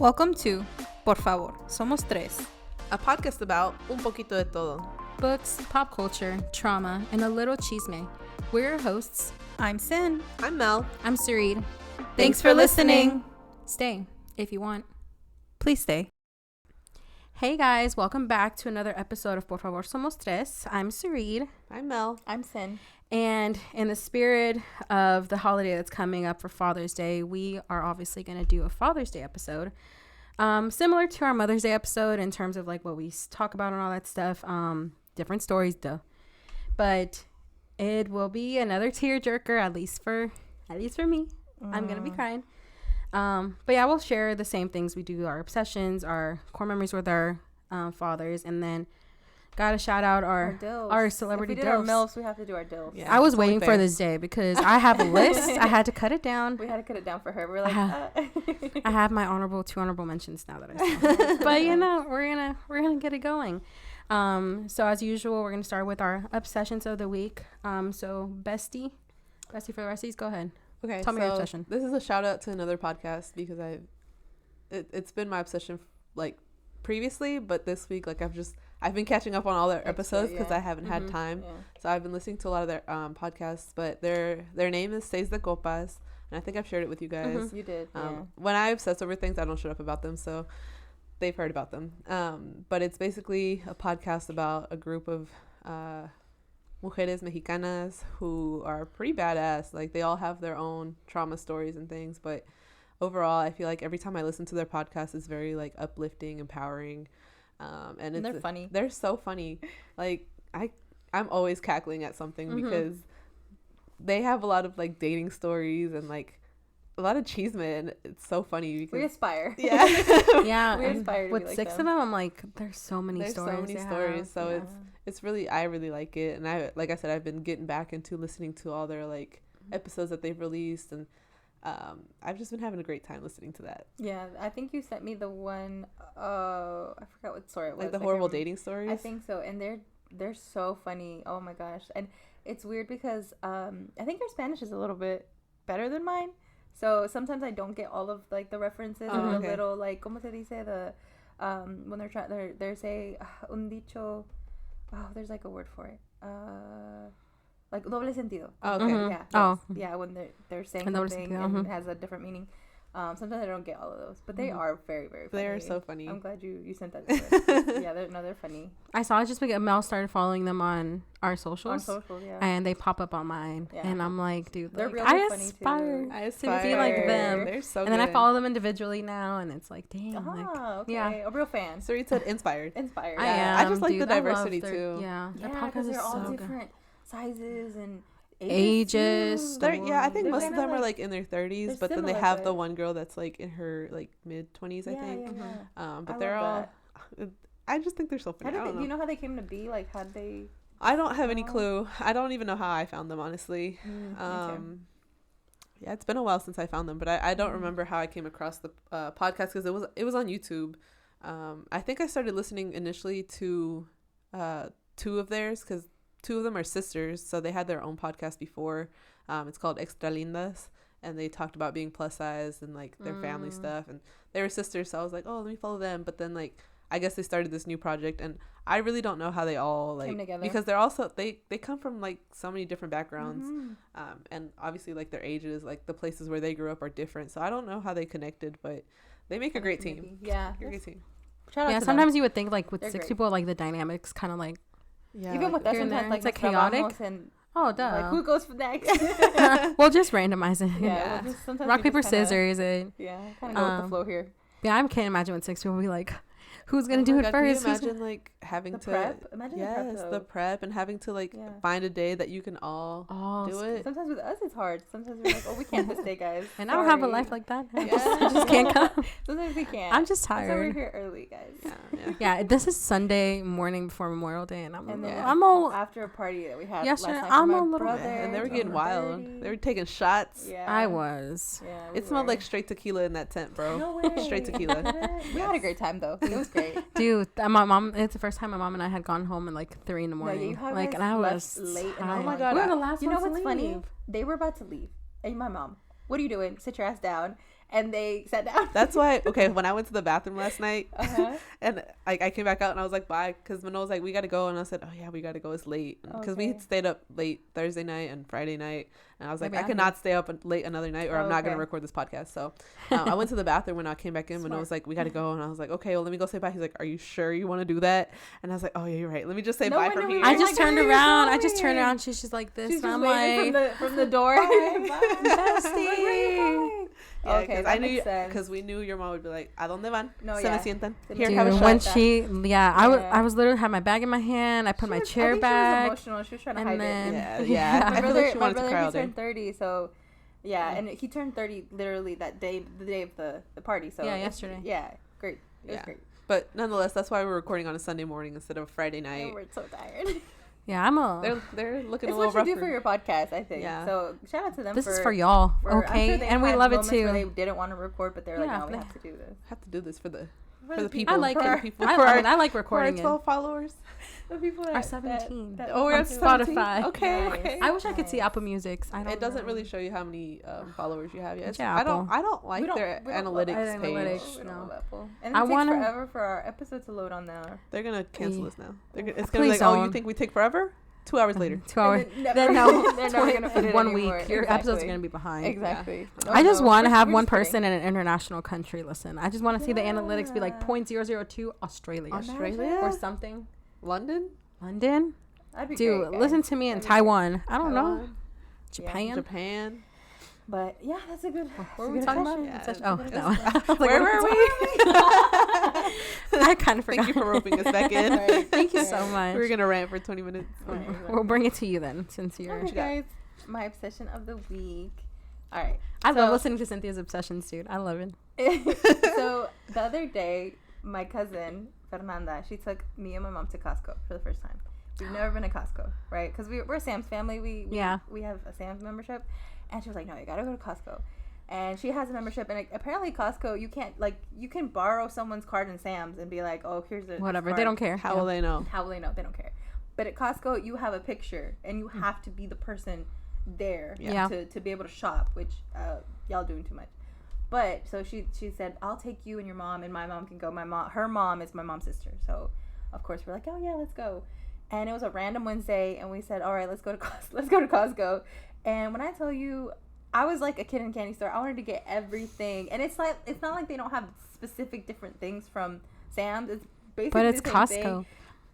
Welcome to Por favor, somos tres. A podcast about un poquito de todo. Books, pop culture, trauma, and a little chisme. We're your hosts. I'm Sin. I'm Mel. I'm Sareed. Thanks for listening. Stay if you want. Please stay. Hey guys, welcome back to another episode of Por favor, somos tres. I'm Sareed. I'm Mel. I'm Sin. And in the spirit of the holiday that's coming up for Father's Day, we are obviously going to do a Father's Day episode. Similar to our Mother's Day episode in terms of like what we talk about and all that stuff. Different stories, duh. But it will be another tearjerker, at least for me. I'm going to be crying. But yeah, we'll share the same things we do, our obsessions, our core memories with our fathers, and then gotta shout out our celebrity if we did DILFs. our MILFs, we have to do our DILFs. Yeah, I was waiting for this day because I have a list. I had to cut it down. We had to cut it down for her. We're like, I have my two honorable mentions now that I saw. But you know, we're gonna get it going. So as usual, we're gonna start with our obsessions of the week. So bestie for the resties, go ahead. Okay, Tell me your obsession. This is a shout out to another podcast because it's been my obsession like previously, but this week like I've been catching up on all their episodes because I haven't had time. Yeah. So I've been listening to a lot of their podcasts, but their name is Seis de Copas, and I think I've shared it with you guys. Mm-hmm. You did. When I obsess over things, I don't shut up about them, so they've heard about them. But it's basically a podcast about a group of mujeres mexicanas who are pretty badass. Like they all have their own trauma stories and things, but overall, I feel like every time I listen to their podcast, it's very like uplifting, empowering. And they're funny. They're so funny. Like I'm always cackling at something because they have a lot of like dating stories and like a lot of chisme, and it's so funny because we aspire. Yeah. Yeah. We aspire to with be like 6 them. of them, I'm like, there's so many stories. So many stories. So it's really, I really like it. And like I said, I've been getting back into listening to all their like episodes that they've released, and I've just been having a great time listening to that. Yeah, I think you sent me the one. I forgot what story it was. Like the horrible dating stories. I think so, and they're so funny. Oh my gosh, and it's weird because I think your Spanish is a little bit better than mine, so sometimes I don't get all of like the references and the little like como se dice the when they're saying un dicho. Oh, there's like a word for it. Like doble sentido. Oh, okay. Yeah. Yeah, when they're saying something and it has a different meaning. Sometimes I don't get all of those, but they are very, very funny. They are so funny. I'm glad you sent that to us. Yeah, they're funny. I saw it just because Mel started following them on our socials. On social, yeah. And they pop up on mine. Yeah. And I'm like, dude, they're like, really I funny aspire too. to be like them. They're so and good. then I follow them individually now, and it's like, damn. Okay. Yeah. A real fan. So you said inspired. Inspired. I am. I just like dude, the diversity too. Yeah. Yeah, because they're all different sizes and ages. I think They're most of them like, are like in their 30s, but then they have the one girl that's like in her like mid 20s, I think. But they're all. I just think they're so funny. Do you know how they came to be? Like, how'd they? I don't have any clue. I don't even know how I found them, honestly. Yeah, it's been a while since I found them, but I don't remember how I came across the podcast because it was on YouTube. I think I started listening initially to 2 of theirs because 2 of them are sisters, so they had their own podcast before. It's called Extra Lindas, and they talked about being plus size and like their family stuff, and they were sisters, so I was like, oh, let me follow them. But then like I guess they started this new project, and I really don't know how they all like came together, because they're also they come from like so many different backgrounds, and obviously like their ages, like the places where they grew up are different, so I don't know how they connected, but they make a great team. Yeah, a great team. Yeah, sometimes you would think like with 6 people, like the dynamics kind of like. Yeah, even with us, sometimes like it's like chaotic. And oh, duh. Like who goes for next? We'll just randomize it. Yeah. Rock paper scissors. Kind of go with the flow here. Yeah, I can't imagine when 6 people be like, who's gonna do it first? Can you imagine like having prep? Imagine the prep and having to like find a day that you can all do it. Sometimes with us it's hard. Sometimes we're like, oh, we can't this day, guys. And I don't have a life like that. I just can't come. Sometimes we can't. I'm just tired. So we're here early, guys. Yeah. This is Sunday morning before Memorial Day, and I'm all after a party that we had yesterday. Last night I'm a little bit, and they were getting wild. They were taking shots. Yeah, I was. Yeah, it smelled like straight tequila in that tent, bro. No way. Straight tequila. We had a great time though. It was great, dude. My mom. It's the first time my mom and I had gone home at like 3 a.m. Like, and I was late. And oh my god, we were the last you know ones what's to funny? leave. They were about to leave, and my mom, what are you doing? Sit your ass down. and they sat down. That's why, okay, when I went to the bathroom last night, Uh-huh. and I came back out and I was like, bye, because Mano was like, we got to go. And I said, oh, yeah, we got to go. It's late. Because we Okay. had stayed up late Thursday night and Friday night. And I was like, Maybe I could not stay up late another night or I'm not going to Okay. record this podcast. So I went to the bathroom when I came back in. Mano was like, we got to go. And I was like, okay, well, let me go say bye. He's like, are you sure you want to do that? And I was like, oh, yeah, you're right. Let me just say No bye one from knew here. I Oh just my turned God, you're around. so I just turned weird. around. She's just like this. She's and just I'm waving like, from the door. bestie. Yeah, Okay, because that I knew makes sense. because we knew your mom would be like, ¿A dónde van? No, Se yeah. me sientan. Se Here, me have a Dude, shot. when that. she, Yeah. I was literally had my bag in my hand. I put my chair I think back. She was emotional. She was trying to and hide then- it. Yeah. My I feel brother, like she wanted to cry all he day. turned 30, so yeah, and he turned 30 literally that day, the day of the party. So Yeah, it's- yesterday. Yeah, great. It was Yeah. great. But nonetheless, that's why we're recording on a Sunday morning instead of Friday night. And we're so tired. Yeah, I'm a. They're looking It's a little what you rougher. do for your podcast, I think. Yeah. So shout out to them. This is for y'all, I'm okay? sure they And we had love it moments where they too. didn't want to record, but they're like, Yeah, no, we they- have to do this. Have to do this for the For people. I like for it. our people. I for like it. I like for our recording it. 12 followers. The people Are 17. Oh, we're On at 17? Spotify. Okay, Nice. okay. I wish I could see Nice. Apple Music. I don't It doesn't know. really show you how many followers you have. Yes, Yeah, I don't. Apple. I don't like their analytics love page. analytics. We No. don't love Apple. And I it takes wanna- forever for our episode to load on there. They're gonna cancel Yeah. us now. It's gonna be Please like, oh, you don't. think we take forever? 2 hours later. 2 hours. And then Then never- no, they're never gonna put it 1 anymore. week. Your episode's Exactly. gonna be behind. Exactly. No, I just no, want to we're- have we're one just kidding. person in an international country listen. I just want to see the analytics be like Yeah. 0.002 Australia Australia? or something. London? London, That'd be dude, great, guys. listen to me in That'd be great. Taiwan. I don't know. Taiwan? Japan. Japan. But yeah, that's a good. What that's a were we good talking about? question. Yeah, That's a Oh, good no. question. I was like, Where what were are we? I kind of forgot. Thank you for roping us back in. Right. Thank you Right. so much. We were gonna rant for 20 minutes. We'll bring it to you then, since you're. Okay, guys, my obsession of the week. All right. I love So- listening to Cynthia's obsessions, dude. I love it. So the other day, my cousin Fernanda, she took me and my mom to Costco for the first time. We've never been to Costco, right? Because we're a Sam's family. We have a Sam's membership, and she was like, "No, you gotta go to Costco." And she has a membership, and apparently Costco, you can't you can borrow someone's card in Sam's and be like, "Oh, here's a Whatever. card." They don't care. How will they know? How will they know? They don't care. But at Costco, you have a picture, and you have to be the person there Yeah. to be able to shop, which y'all doing too much. But so she said, I'll take you and your mom, and my mom can go. Her mom is my mom's sister, so of course we're like, oh yeah, let's go. And it was a random Wednesday, and we said, all right, let's go to Costco. And when I tell you, I was like a kid in a candy store. I wanted to get everything, and it's not like they don't have specific different things from Sam's. It's basically But it's the same Costco. thing.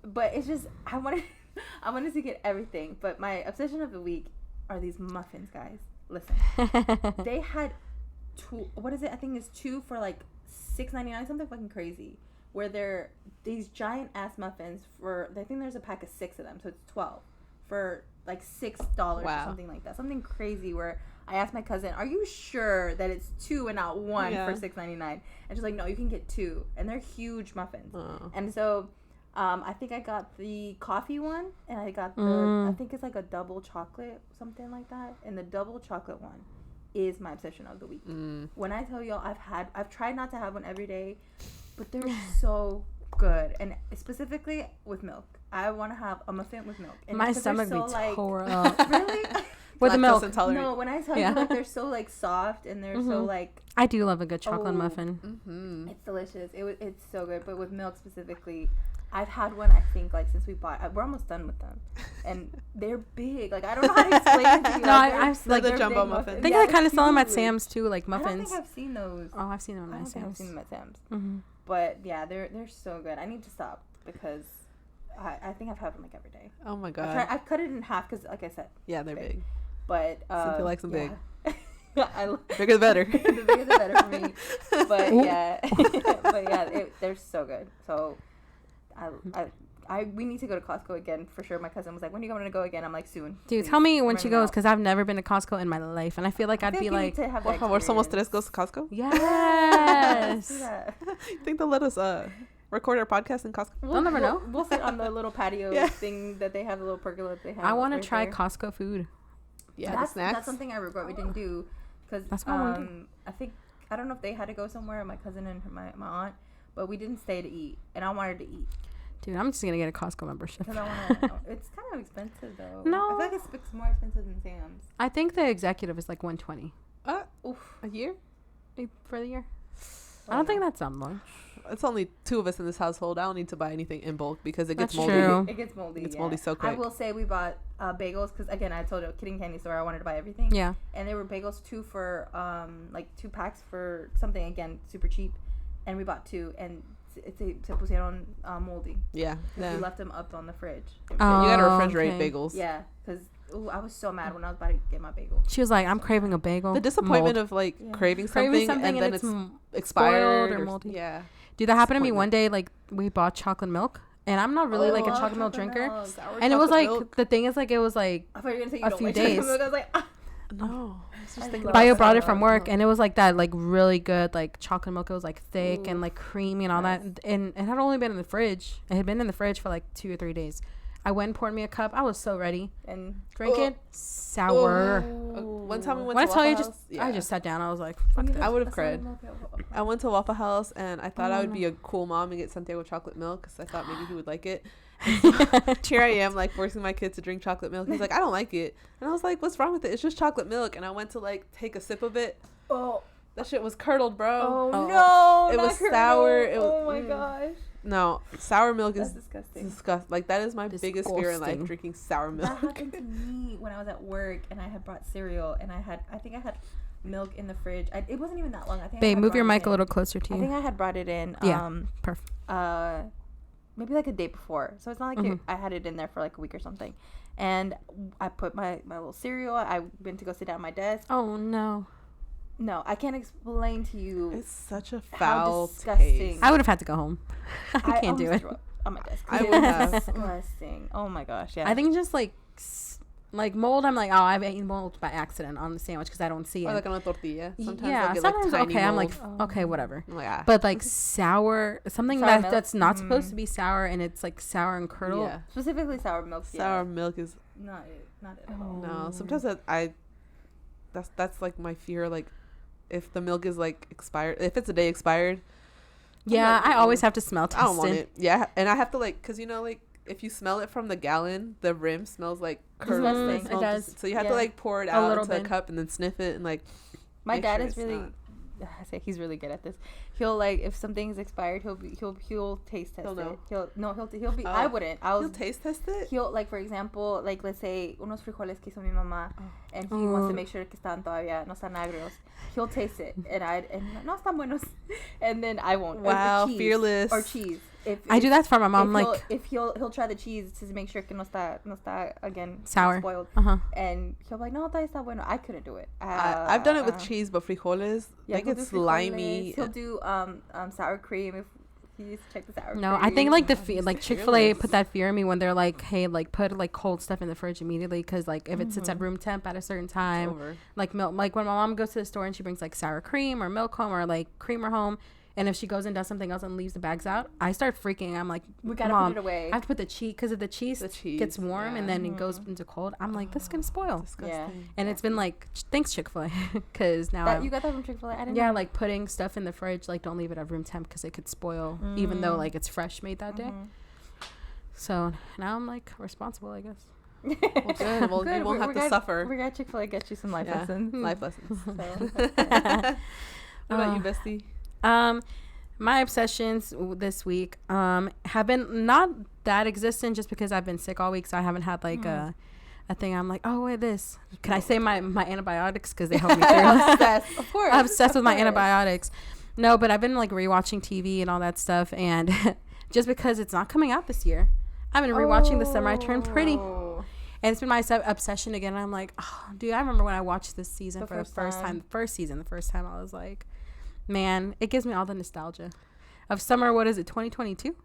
But it's just I wanted to get everything. But my obsession of the week are these muffins, guys. Listen, they had two. What is it? I think it's 2 for like $6.99, something fucking crazy. Where they're these giant ass muffins for. I think there's a pack of 6 of them, so it's 12 for like $6 or Wow. something like that. Something crazy. Where I asked my cousin, "Are you sure that it's 2 and not 1 Yeah. for $6.99?" And she's like, "No, you can get 2, and they're huge muffins." Oh. And so, I think I got the coffee one, and I got the I think it's like a double chocolate, something like that. And the double chocolate one is my obsession of the week. When I tell y'all, I've tried not to have one every day, but they're so good, and specifically with milk. I want to have a muffin with milk. And My because they're stomach so, be like, tore up. Really? With the Lactose milk. intolerant. No, when I tell Yeah. you, like, they're so like soft and they're so like I do love a good chocolate Oh. muffin. Mm-hmm. it's delicious. It's so good, but with milk specifically, I've had one. I think like since we bought, we're almost done with them, and they're big. Like I don't know how to explain it to you. No, Like, I've like the they're jumbo big muffins. I think Yeah, they kind of they're sell them at huge. Sam's too, like I muffins. don't think I've seen those. Oh, I've seen them I at don't think I've Sam's. seen them at Sam's. Mm-hmm. But yeah, they're so good. I need to stop because I think I've had them like every day. Oh my I've god. I've cut it in half because, like I said, Yeah, they're big. but Cynthia likes them big. I Bigger the better. the bigger the better for me. But Ooh. yeah, they're so good. So we need to go to Costco again for sure. My cousin was like, "When are you going to go again?" I'm like, "Soon." Dude, please. tell me when I'm she running goes, out. because I've never been to Costco in my life, and I feel like I I'd feel be you need like, to have Por that favor, somos experience. tres goes to Costco. yes. Do that. You think they'll let us record our podcast in Costco? They'll never know. We'll sit on the little patio Yeah. thing that they have, the little pergola they have. I want to right try there. Costco food. Yeah, that's, the snacks. That's something I regret we didn't do because That's what I wanna do. I think I don't know if they had to go somewhere, my cousin and my aunt, but we didn't stay to eat, and I wanted to eat Dude, I'm just gonna get a Costco membership. because I want to. It's kind of expensive though. No. I feel like it's more expensive than Sam's. I think the executive is like $120. Oof. A year? for the year. I don't think that's that much. It's only 2 of us in this household. I don't need to buy anything in bulk because it gets That's moldy. true. It gets moldy. It's moldy so quick. I will say we bought bagels because, again, I told you, Kidding Candy Store, I wanted to buy everything. Yeah. And there were bagels, 2 for, 2 packs for something, again, super cheap. And we bought 2, and se pusieron moldy. Yeah. Because we left them up on the fridge. You gotta refrigerate bagels. Yeah, because I was so mad when I was about to get my bagel. She was like, I'm craving a bagel. The disappointment Mold. of like craving something and then it's expired expired or moldy. Yeah. Dude, that happened to me one day. Like, we bought chocolate milk, and I'm not really like a chocolate milk drinker. And it was like the thing is like it was like I thought you were gonna say you a don't few like days. chocolate milk. I was like, No. I was just thinking Bio about brought it that. from work, and it was like that, like really good, like chocolate milk. It was like thick and like creamy and all that, and it had only been in the fridge. It had been in the fridge for like 2 or 3 days. I went and poured me a cup. I was so ready. and Drink it. Sour. One time we went When I to tell Waffle you, House, I just sat down. I was like, fuck this. I would have cried. I went to Waffle House and I thought I would be no. a cool mom and get Santiago chocolate milk because I thought maybe he would like it. And here I am, like forcing my kid to drink chocolate milk. He's like, I don't like it, and I was like, what's wrong with it? It's just chocolate milk. And I went to like take a sip of it. Oh, That shit was curdled, bro. no! It not was curdled. sour. It was- oh my gosh, No, sour milk that's is disgusting. disgusting. Like that is my biggest fear in life, Disgusting. drinking sour That milk. happened to me when I was at work, and I had brought cereal, and I think I had milk in the fridge. It wasn't even that long. I think. Babe, move your mic a little closer to I you. think I had brought it in. Yeah. Perfect. Maybe like a day before. So it's not like Mhm. I had it in there for like a week or something. And I put my little cereal. I went to go sit down at my desk. Oh no. No, I can't explain to you. It's such a How foul disgusting. taste. I would have had to go home. I can't do almost it. threw up on my desk. I It would was have. disgusting. Oh my gosh. Yeah. I think just like mold. I'm like, oh, I've eaten mold by accident on the sandwich because I don't see Or it. like on a tortilla. Sometimes Yeah, I'll get, sometimes like, tiny okay. I'm like, mold. okay, whatever. I'm like, ah. But like sour, something Sour milk? that's not supposed to be sour, and it's like sour and curdled. yeah. specifically sour milk. Sour milk is Not at all. no. Sometimes that's like my fear. Like if the milk is like expired, if it's a day expired, Yeah, like, I always have to smell test I don't want it. Yeah, and I have to like, cause you know, like if you smell it from the gallon, the rim smells like curdled. Disgusting. It smells It does. just- so you have Yeah. to like pour it A out little into a bit. cup and then sniff it and like. My make dad sure is it's really. not- I say he's really good at this. He'll like if something's expired, he'll taste test He'll know. it. He'll be. Oh. I wouldn't. I You'll was. taste test it. He'll like for example, like let's say unos frijoles que hizo mi mamá, and he wants to make sure que están todavía no están agrios. He'll taste it, and no están buenos, and then I won't. Wow, cheese, fearless. Or cheese. I do that for my mom. Like, if he'll try the cheese to make sure que no está again Sour. spoiled, and he'll be like no todavía está bueno. I couldn't do it. I've done it with cheese, but frijoles, Yeah, they he'll get do slimy. frijoles. He'll do sour cream if he needs to check the sour cream. no, I think like like Chick-fil-A fearless. put that fear in me when they're like, hey, like put like cold stuff in the fridge immediately because like if it sits at room temp at a certain It's time, over. like milk, like when my mom goes to the store and she brings like sour cream or milk home or like creamer home, and if she goes and does something else and leaves the bags out, I start freaking. I'm like, We gotta Mom, put it away. I have to put the cheese because if the cheese gets warm and then it goes into cold, I'm like, this is gonna spoil. Disgusting. And it's been like, thanks Chick-fil-A, because now That you got that from Chick-fil-A? I didn't yeah, know. like putting stuff in the fridge, like don't leave it at room temp because it could spoil, even though like it's fresh made that day. So now I'm like responsible, I guess. Well, good. Well, you won't have to suffer. We got Chick-fil-A get you some life Yeah. lessons. Life lessons. So. What about you, bestie? My obsessions this week have been not that existent just because I've been sick all week, so I haven't had like a thing. I'm like, oh wait, this. Can I say my antibiotics because they help me through? Obsessed. Of course. I'm obsessed with my course. antibiotics. No, but I've been like rewatching TV and all that stuff, and just because it's not coming out this year, I've been rewatching The Summer I Turned Pretty, and it's been my obsession again. And I'm like, oh, dude, I remember when I watched this season for the first time. The first time I was like, man, it gives me all the nostalgia of summer. What is it, 2022?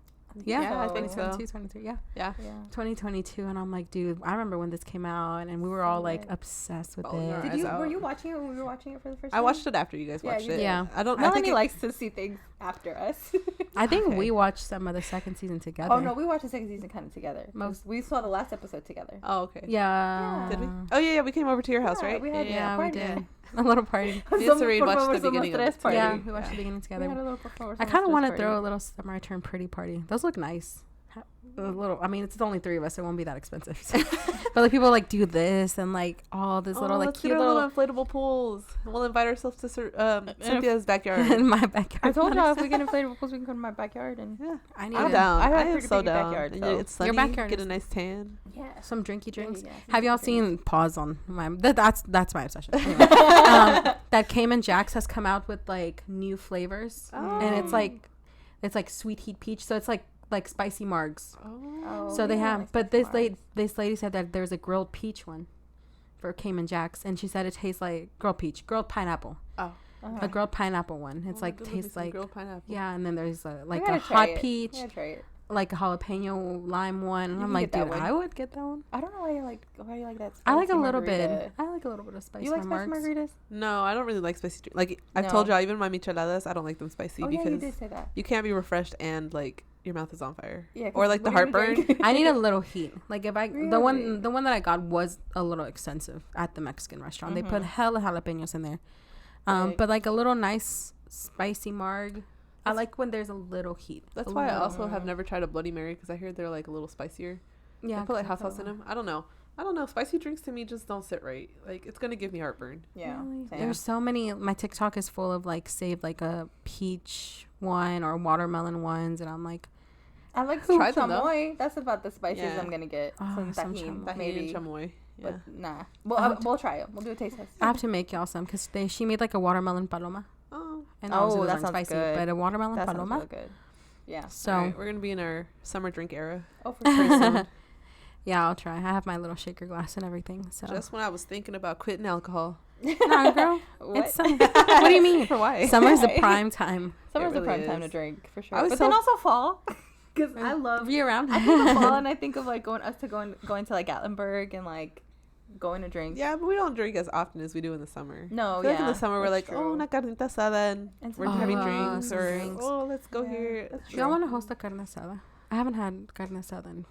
Yeah, I think so. 22, yeah. Yeah. 2022, and I'm like, dude, I remember when this came out, and we were all like obsessed with Bawling our it. eyes out. Were you watching it when we were watching it for the first time? I watched it after you guys Yeah, watched you it. did. Yeah. I don't. I Melanie think likes to see things after us. I think Okay. we watched some of the second season together. Oh no, we watched the second season kind of together. Most- We saw the last episode together. Oh, okay. Yeah. Did we? Oh yeah, we came over to your house, Yeah, right? we had- Yeah, Yeah, we party. did. A little party. Me and Sareed Por watched favor, the somos beginning of tres it. party. Yeah, we watched the beginning We together. had a little por favor, I somos kind of tres want to party. throw a little Summer I Turned Pretty party. Those look nice. A little. I mean, it's only 3 of us. So it won't be that expensive. So. But like people like do this and like all this little like let's cute get our little inflatable pools. We'll invite ourselves to Cynthia's backyard. in my backyard. I told y'all if we get inflatable pools, we can go to my backyard and Yeah, I need I'm it. down. I have I a am pretty so big down. backyard, And so- it's sunny. Your backyard Get a is- nice tan. yeah. Some drinky drinks. Yeah, Have y'all some drinks. seen pause on my that's my obsession. Anyway, that Cayman Jack's has come out with like new flavors, and it's like sweet heat peach, so it's like spicy margs. Oh, So they yeah, have, like but spicy this lady said that there's a grilled peach one for Cayman Jack's, and she said it tastes like grilled pineapple. Oh, Uh-huh. A grilled pineapple one. It's like Good, let me tastes see, like grilled pineapple. yeah, and then there's like gotta a try hot it. peach, I gotta try it. like a jalapeno lime one. You I'm can like, get that dude, one. I would get that one. I don't know why you like that. I like a spicy little margarita. bit. I like a little bit of spice. You like for spicy margs. margaritas? No, I don't really like spicy drink. Like I've No. told y'all, even my micheladas, I don't like them spicy Oh yeah, because you did say that. you can't be refreshed and like your mouth is on fire. Yeah. 'cause Or like the what are you gonna heartburn. drink? I need a little heat. Like if I the Really? one that I got was a little extensive at the Mexican restaurant. They put Mhm. hella jalapenos in there. Like- But like a little nice spicy marg. I like when there's a little heat. That's A why I little- also have never tried a Bloody Mary because I hear they're like a little spicier. yeah. They put like 'cause hot sauce in them. I don't know. Spicy drinks to me just don't sit right. Like it's gonna give me heartburn. Yeah. Really? same. There's so many. My TikTok is full of like save like a peach one or watermelon ones, and I'm like, I like Try some them, though. chamoy. That's about the spiciest Yeah. I'm gonna get. Oh, Some some tahini, chamoy. maybe. Tahini and chamoy. Yeah. But nah. Well, I'll we'll try it. We'll do a taste test. I have to make y'all some because she made like a watermelon paloma, Oh. and Oh, obviously those that aren't sounds spicy, good. but a watermelon That sounds paloma. real good. Yeah. So All right, we're gonna be in our summer drink era. Oh, for sure. yeah, I'll try. I have my little shaker glass and everything. So Just when I was thinking about quitting alcohol. nah, girl, What? it's summer. What do you mean? For why? Summer's the Right. prime time. Summer's It the prime really time to is. drink for sure. I was But then so- also fall, because I love. year round. I think of fall and I think of like going to like Gatlinburg and like going to drink. Yeah, but we don't drink as often as we do in the summer. No, I feel yeah. like in the summer we're like, that's oh, true. una carnita asada, and And we're some having drinks. drinks, Some or drinks. oh, let's go Yeah, here. that's Do y'all want to host a carne asada? I haven't had carne asada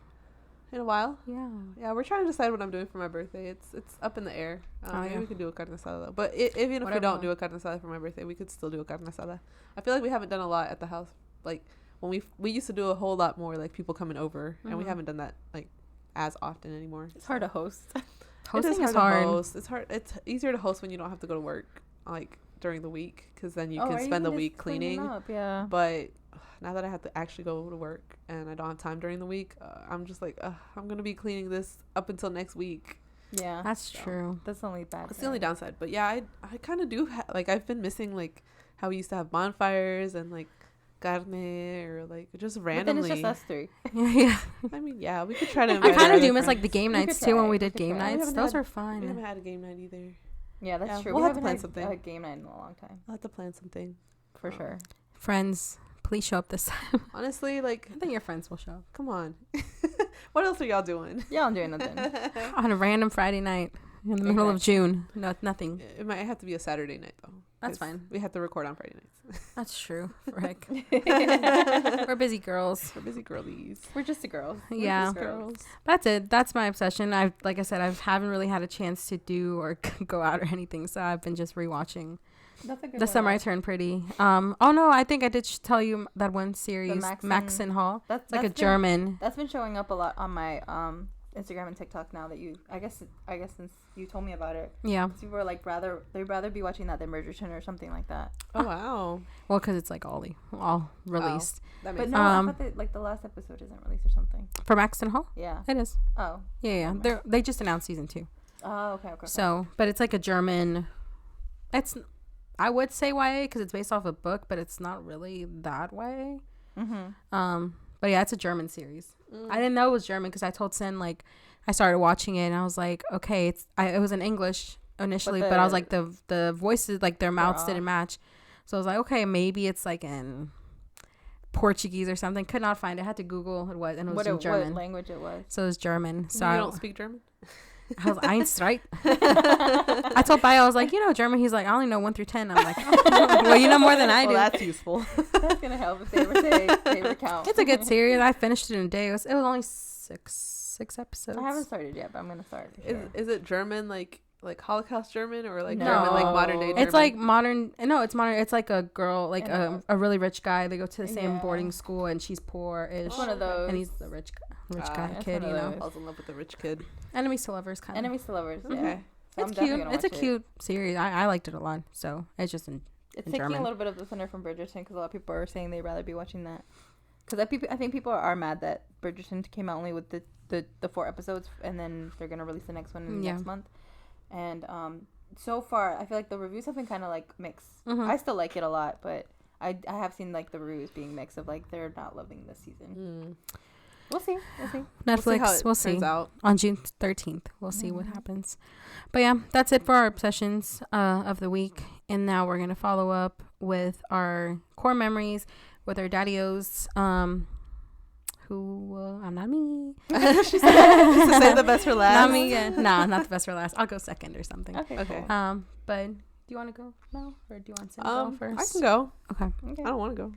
In a while. yeah. Yeah, we're trying to decide what I'm doing for my birthday. It's up in the air. Maybe yeah. we could do a carne asada though. But even if we Whatever. don't do a carne asada for my birthday, we could still do a carne asada. I feel like we haven't done a lot at the house. Like when we used to do a whole lot more, like people coming over, and we Mhm. haven't done that like as often anymore. It's hard to host. Hosting it is hard. to host. It's hard. It's easier to host when you don't have to go to work like during the week, because then you Oh, can or spend the even week just cleaning cleaning. up, yeah. But now that I have to actually go to work and I don't have time during the week, I'm just like, I'm gonna be cleaning this up until next week. Yeah. That's true. That's the only bad. That's the only thing. downside. But yeah, I kind of do like I've been missing like how we used to have bonfires and like carne or like just But then randomly. it's just us three. Yeah. I mean, yeah, we could try to. I invite kind our of do other miss like the friends. game We could nights too when try. we We did could game try. We nights. haven't Those had- are We haven't fun. had a game night either. Yeah, that's Yeah, true. we'll We have to haven't plan had something. a game night in a long time. I'll have to plan something. For Um, sure. Friends, please show up this time. Honestly, like, I think your friends will show up come on. What else are y'all doing? Yeah, I'm doing nothing. on a random Friday night in the middle of Exactly. June. No, nothing. It might have to be a Saturday night though. That's 'cause fine. We have to record on Friday nights. That's true. Frick. We're busy girls. We're busy girlies. We're just a girl. We're Yeah. just girls. That's it. That's my obsession. Like I said, I haven't really had a chance to do or go out or anything, so I've been just rewatching That's a good The one. Summer I Turned Pretty. Oh no, I think I did tell you that one series, Maxon- Maxon Hall. That's It's like a been- German. That's been showing up a lot on my Instagram and TikTok now that I guess since you told me about it. Yeah. People are like they'd rather be watching that than Bridgerton or something like that. Oh wow. Well, because it's like all released That But makes no, sense. Um, I thought that like the last episode isn't released or something. for Maxon Hall. Yeah. It is. Oh. Yeah. They just announced season 2. Oh, okay. So, but it's like a German. I would say YA because it's based off a book, but it's not really that YA. Mm-hmm. But yeah, it's a German series. I didn't know it was German because I told Sin like I started watching it and I was like, okay, it was in English initially, but I was like the voices like their mouths didn't match, so I was like, okay, maybe it's like in Portuguese or something. Could not find it. I had to Google it was, and it was in German. What language it was? So it was German. So you I don't speak German? I was Einstreit. I told Bio, I was like, German. He's like, I only know 1 through 10. I'm like, well, you know more than I do. Well, that's useful. That's gonna help if they ever say they were count. It's a good series. I finished it in a day. It was only six episodes. I haven't started yet, but I'm gonna start. for sure. Is it German like like Holocaust German or like No. German like modern day German? It's like modern. No, it's modern. It's like a girl, like And a really rich guy. They go to the same Yeah. boarding school, and she's poor-ish. It's one of those. And he's the rich guy it's kid, one you of know. those. falls in love with the rich kid. Enemies to lovers kind of. Enemies to lovers. Yeah. Okay. So It's I'm definitely cute. gonna It's a watch it. cute series. I liked it a lot. So it's just in It's in taking German. a little bit of the thunder from Bridgerton because a lot of people are saying they'd rather be watching that. Because I think people are mad that Bridgerton came out only with the 4 episodes, and then they're gonna release the next one next month. And so far, I feel like the reviews have been kind of like mixed. I still like it a lot, but I have seen like the reviews being mixed of like they're not loving this season. We'll see. Netflix. We'll see. On June 13th. We'll see what happens. But yeah, that's it for our obsessions of the week. And now we're gonna follow up with our core memories with our daddy-os. Who I'm not me. She said to save the best for last. Not me. Yeah. Nah, not the best for last. I'll go second or something. Okay. Cool. But do you want to go now, or do you want to go first? I can go. Okay. I don't want to go.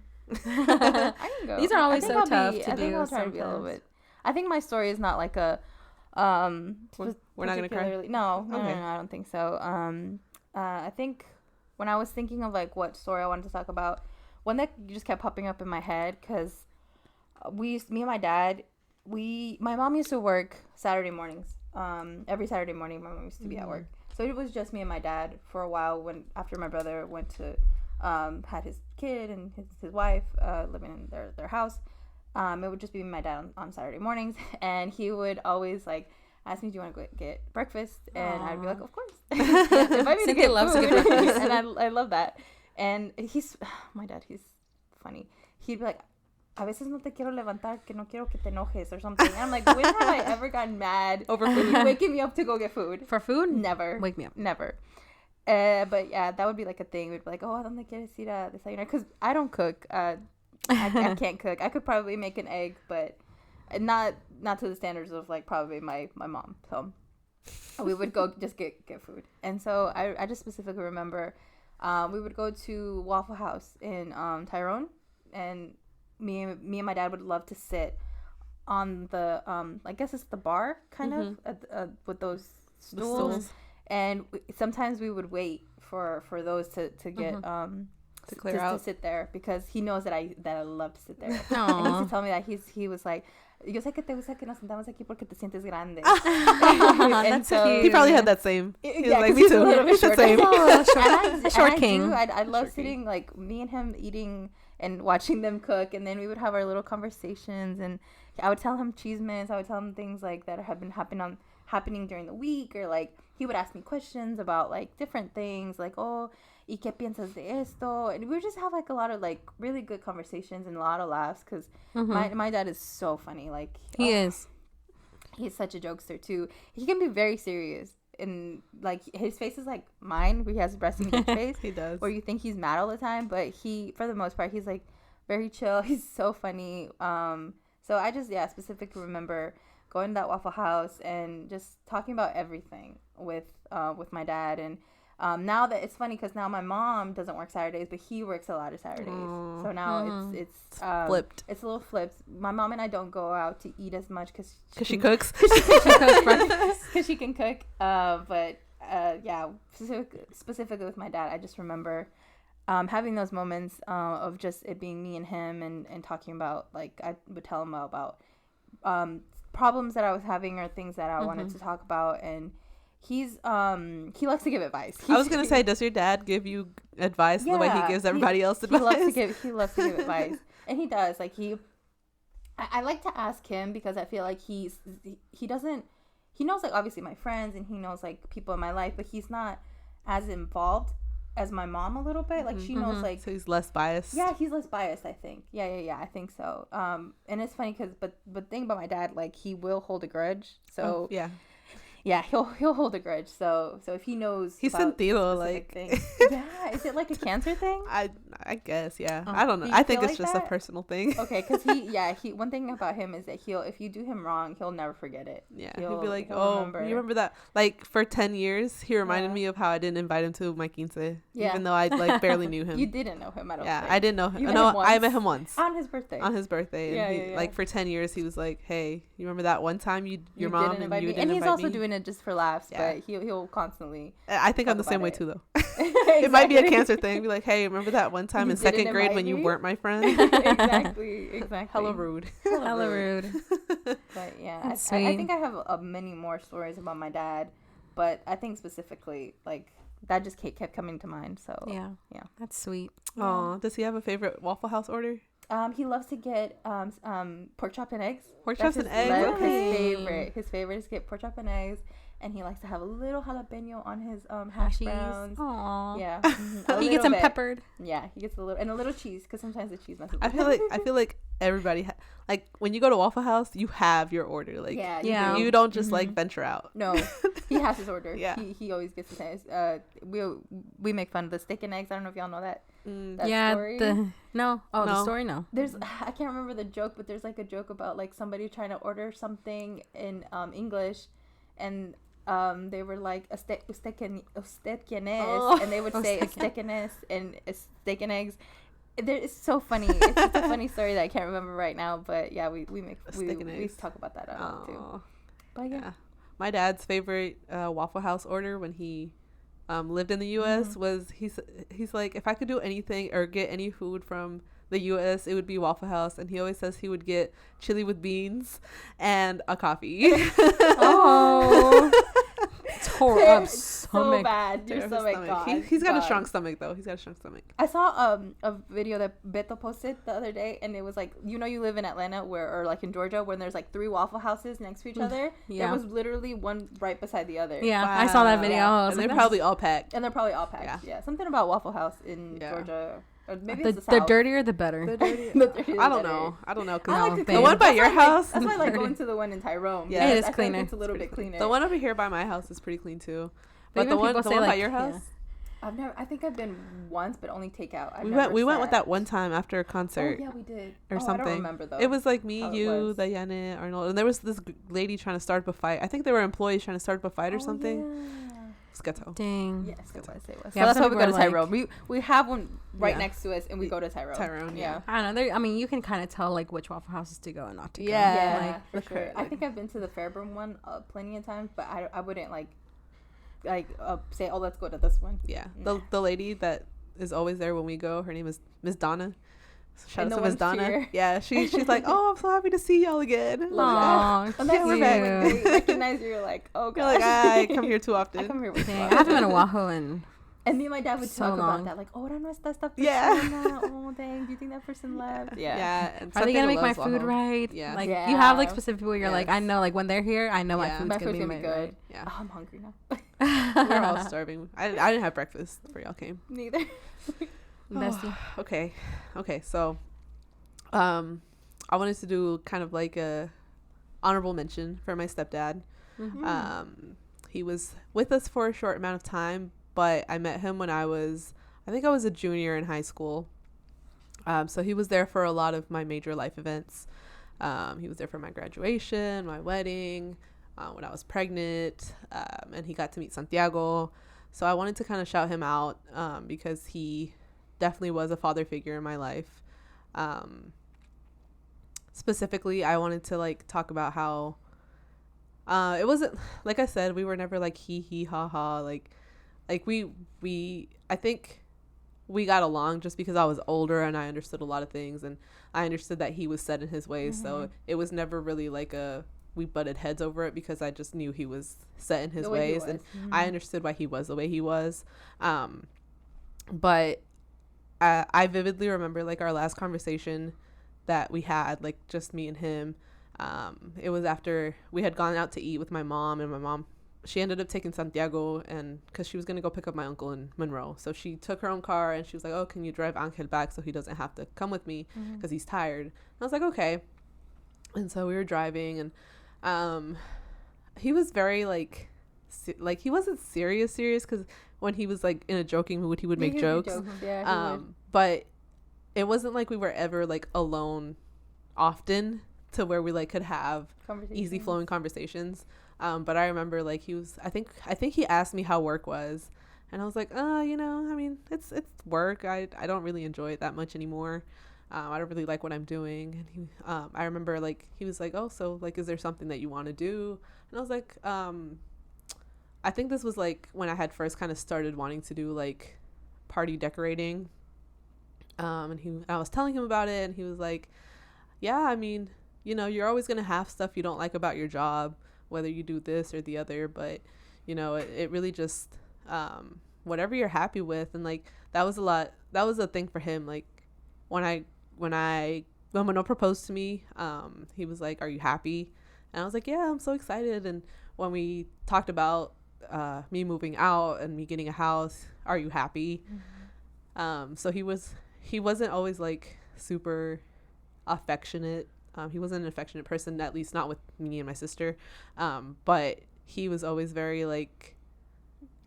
I can go. These are always I think so I'll tough be, to I think do I'll try to be a little sometimes. bit. I think my story is not like a We're not gonna cry? particularly- No, Okay. I don't think so. I think when I was thinking of like what story I wanted to talk about, one that just kept popping up in my head because me and my dad, my mom used to work Saturday mornings. Every Saturday morning, my mom used to be at work, so it was just me and my dad for a while. After my brother went to had his kid and his wife living in their house, it would just be my dad on Saturday mornings, and he would always like ask me, "Do you want to go get breakfast?" And I'd be like, "Of course." Invite me to get loves to food. get breakfast. And I love that. And my dad, he's funny. He'd be like, "A veces no te quiero levantar, que no quiero que te enojes," or something. And I'm like, when have I ever gotten mad Over food? you waking me up to go get food? For food? Never. Wake me up. Never. But yeah, that would be like a thing. We'd be like, "Oh, ¿a dónde quieres ir a desayunar?" Because I don't cook. I can't cook. I could probably make an egg, but not to the standards of like probably my mom. So we would go just get food. And so I just specifically remember we would go to Waffle House in Tyrone, and me and my dad would love to sit on the I guess it's the bar kind of with those stools. And sometimes we would wait for those to get To clear out. to sit there because he knows that I love to sit there. Aw. And he used to tell me that he was like, "Yo sé que te gusta que nos sentamos aquí porque te sientes grande." That's cute. He probably had that same. He was Yeah, like, 'cause me he's a too. little bit It's the shorter. same. Oh, short king. I love sitting like me and him eating and watching them cook, and then we would have our little conversations, and I would tell him chismes. I would tell him things like that have been happening during the week, or like he would ask me questions about like different things, like, "Oh, ¿y qué piensas de esto?" And we would just have like a lot of like really good conversations and a lot of laughs because my dad is so funny. Like He is. he's such a jokester too. He can be very serious, and like his face is like mine, where he has a resting bitch face. He does. Where you think he's mad all the time, but he, for the most part, he's like very chill. He's so funny. So I just specifically remember going to that Waffle House and just talking about everything with my dad. And now that it's funny because now my mom doesn't work Saturdays, but he works a lot of Saturdays. So now it's flipped. It's a little flipped. My mom and I don't go out to eat as much because She cooks. because she can cook. But specifically with my dad, I just remember having those moments of just it being me and him and talking about, like, I would tell him about problems that I was having or things that I wanted to talk about, and he loves to give advice. I was gonna say, does your dad give you advice the way he gives everybody else advice? He loves to give advice, and he does. Like I like to ask him because I feel like he knows, like, obviously my friends, and he knows like people in my life, but he's not as involved as my mom a little bit. Like she knows, like, so he's less biased. Yeah, he's less biased, I think. Yeah, I think so. And it's funny because but thing about my dad, like, he will hold a grudge. So yeah, he'll hold a grudge. So if he knows, he's about sentido, specific like things. Yeah, is it like a cancer thing? I guess, yeah. I don't know. Do you I think feel it's like just that? a personal thing. Okay, because he one thing about him is that if you do him wrong, he'll never forget it. Yeah, he'll be like, he'll "Oh, remember. you remember that?" Like, for 10 years, he reminded Yeah. me of how I didn't invite him to my quince, Yeah. even though I like barely knew him. You didn't know him at all. Yeah, I didn't know him. You met No, him I once. met him once On his birthday. on his birthday. And Yeah, he, yeah. like, for 10 years, he was like, "Hey, you remember that one time your You mom didn't and invite you me." didn't And he's invite also me?" doing it just for laughs, Yeah. but he'll constantly. I think I'm the talk same about way it. too, though. Exactly. It might be a cancer thing. Be like, hey, remember that one time You in didn't second grade invite when you me? weren't my friend? Exactly. Hella rude. Hella rude. But yeah, That's I sweet. think I have many more stories about my dad, but I think specifically like that just kept coming to mind. So Yeah. Yeah. That's sweet. Oh, does he have a favorite Waffle House order? he loves to get pork chop and eggs. Pork That's chops and his eggs? Okay. His favorite is to get pork chop and eggs, and he likes to have a little jalapeno on his hash browns. Aww. Yeah, He gets them peppered. Yeah, he gets a little cheese because sometimes the cheese messes. I feel like everybody like when you go to Waffle House, you have your order. Like yeah, Yeah. you don't just like venture out. No, he has his order. Yeah. He always gets his eggs. We make fun of the steak and eggs. I don't know if y'all know that. That Yeah. story. The No. story. No. There's I can't remember the joke, but there's like a joke about like somebody trying to order something in English, and they were like steak and they would say estequines and steak and eggs. It's so funny. It's just a funny story that I can't remember right now, but yeah, we talk about that a lot too. But yeah. My dad's favorite Waffle House order when he lived in the U.S. was he's like, if I could do anything or get any food from the U.S., it would be Waffle House, and he always says he would get chili with beans and a coffee. Oh. Tore up So stomach. bad. You're so like God. He's got a God. strong stomach though. He's got a strong stomach. I saw a video that Beto posted the other day, and it was like, you live in Atlanta or like in Georgia, where there's like 3 Waffle Houses next to each other. Yeah. There was literally one right beside the other. Yeah, I saw that video. Yeah. I was And like, they're probably all packed. And they're probably all packed. Yeah. Something about Waffle House in Georgia. Or maybe it's the the South. dirtier the better. The dirtier the I don't better. know. I don't know. I Cause like No, the babe. the one by your house, That's why I like Dirty. going to the one in Tyrone. Yeah. It is I feel cleaner. Like it's a little bit cleaner. the one over here by my house is pretty clean too. But Even the one people say, by like, your yeah. house, I think I've been once, but only takeout. we went with that one time after a concert. Oh yeah, we did. Or something. I don't remember though. It was like me, how it you, was. Diana, Arnold, and there was this lady trying to start up a fight. I think they were employees trying to start up a fight or Oh, something. Yeah. It's ghetto. Dang. Yes, it was. Yeah, So that's some why we go to people are like- Tyrone. We have one right Yeah. next to us, and we go to Tyrone. Tyrone, yeah. I don't know. I mean, you can kind of tell like which Waffle Houses to go and not to go. Yeah. Yeah, Like, for sure. I think I've been to the Fairburn one plenty of times, but I wouldn't like say, oh, let's go to this one. Yeah. Nah. The lady that is always there when we go, her name is Miss Donna. Shout And out to no Miss one's Donna. here. Yeah, she's like, oh, I'm so happy to see y'all again. Aw, And that's we're when back. they recognize you. You're like, oh You're gosh. like, I come here too I often. come here with dang. fun. I haven't been to Oahu and And me and my dad would So talk long. about that, like, oh, no está esta persona. Yeah. Oh, dang, do you think that person left? Yeah. Yeah. And are they gonna make my Santiago food loves right? Yeah. Like Yeah. you have like specific people. You're like, I Yes. know, like when they're here, I know my Yeah. food's My gonna food's be gonna be made good. right. Yeah. Oh, I'm hungry now. We're all starving. I didn't have breakfast before y'all came. Neither. Bestie. Okay. So, I wanted to do kind of like a honorable mention for my stepdad. He was with us for a short amount of time, but I met him when I think I was a junior in high school. So he was there for a lot of my major life events. He was there for my graduation, my wedding, when I was pregnant, and he got to meet Santiago. So I wanted to kind of shout him out because he definitely was a father figure in my life. Specifically, I wanted to like talk about how it wasn't, like I said, we were never like hee ha ha, like we I think we got along just because I was older and I understood a lot of things, and I understood that he was set in his ways. So it was never really like we butted heads over it because I just knew he was set in his ways, and I understood why he was the way he was. But I vividly remember like our last conversation that we had, like just me and him. It was after we had gone out to eat with my mom, and my mom, she ended up taking Santiago, and because she was going to go pick up my uncle in Monroe. So she took her own car, and she was like, oh, can you drive Angel back so he doesn't have to come with me because he's tired? And I was like, okay. And so we were driving, and he was very like he wasn't serious because when he was like in a joking mood, he would make jokes. Yeah, he would. But it wasn't like we were ever like alone often to where we like could have easy flowing conversations. But I remember like he was, I think he asked me how work was, and I was like, I mean, it's work. I don't really enjoy it that much anymore. I don't really like what I'm doing. And I remember like he was like, oh, so like is there something that you want to do? And I was like, I think this was like when I had first kind of started wanting to do like party decorating. And I was telling him about it, and he was like, yeah, I mean, you know, you're always going to have stuff you don't like about your job, whether you do this or the other, but you know, it really just, whatever you're happy with. And like, that was a thing for him. Like when Mano proposed to me, he was like, are you happy? And I was like, yeah, I'm so excited. And when we talked about me moving out and me getting a house, are you happy? Mm-hmm. So he wasn't always like super affectionate. He wasn't an affectionate person, at least not with me and my sister. But he was always very like,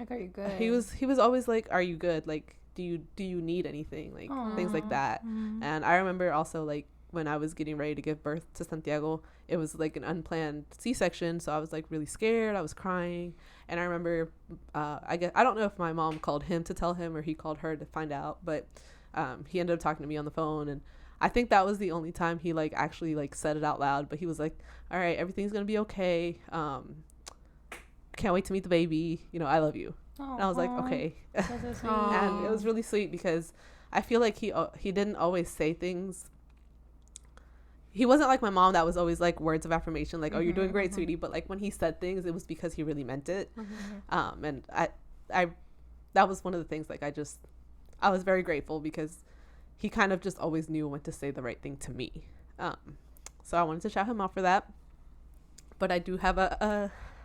are you good? He was always like, are you good? Like, do you need anything? Like, aww, things like that. Mm-hmm. And I remember also like when I was getting ready to give birth to Santiago, it was like an unplanned C-section. So I was like really scared. I was crying. And I remember, I don't know if my mom called him to tell him or he called her to find out, but he ended up talking to me on the phone. And I think that was the only time he like actually like said it out loud. But he was like, all right, everything's going to be okay. Can't wait to meet the baby. You know, I love you. Aww. And I was like, okay. That's so sweet. And it was really sweet because I feel like he didn't always say things. He wasn't like my mom that was always like words of affirmation, like, oh, you're doing great, sweetie. But like when he said things, it was because he really meant it. And I that was one of the things, like, I was very grateful because he kind of just always knew when to say the right thing to me. So I wanted to shout him out for that. But I do have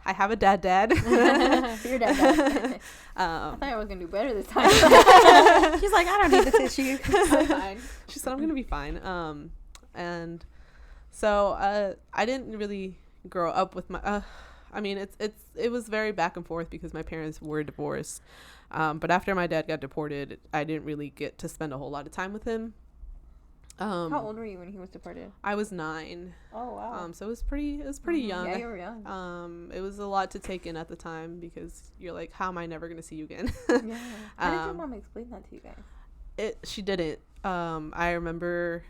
I have a dad. Your dad. I thought I was going to do better this time. She's like, I don't need the tissue. I'm fine. She said, I'm going to be fine. And so I didn't really grow up with my I mean it was very back and forth because my parents were divorced, but after my dad got deported, I didn't really get to spend a whole lot of time with him. How old were you when he was deported? I was 9. Oh wow. So it was pretty young. Yeah, you were young. It was a lot to take in at the time because you're like, how am I never gonna see you again? Yeah. How did your mom explain that to you guys? She didn't. I remember.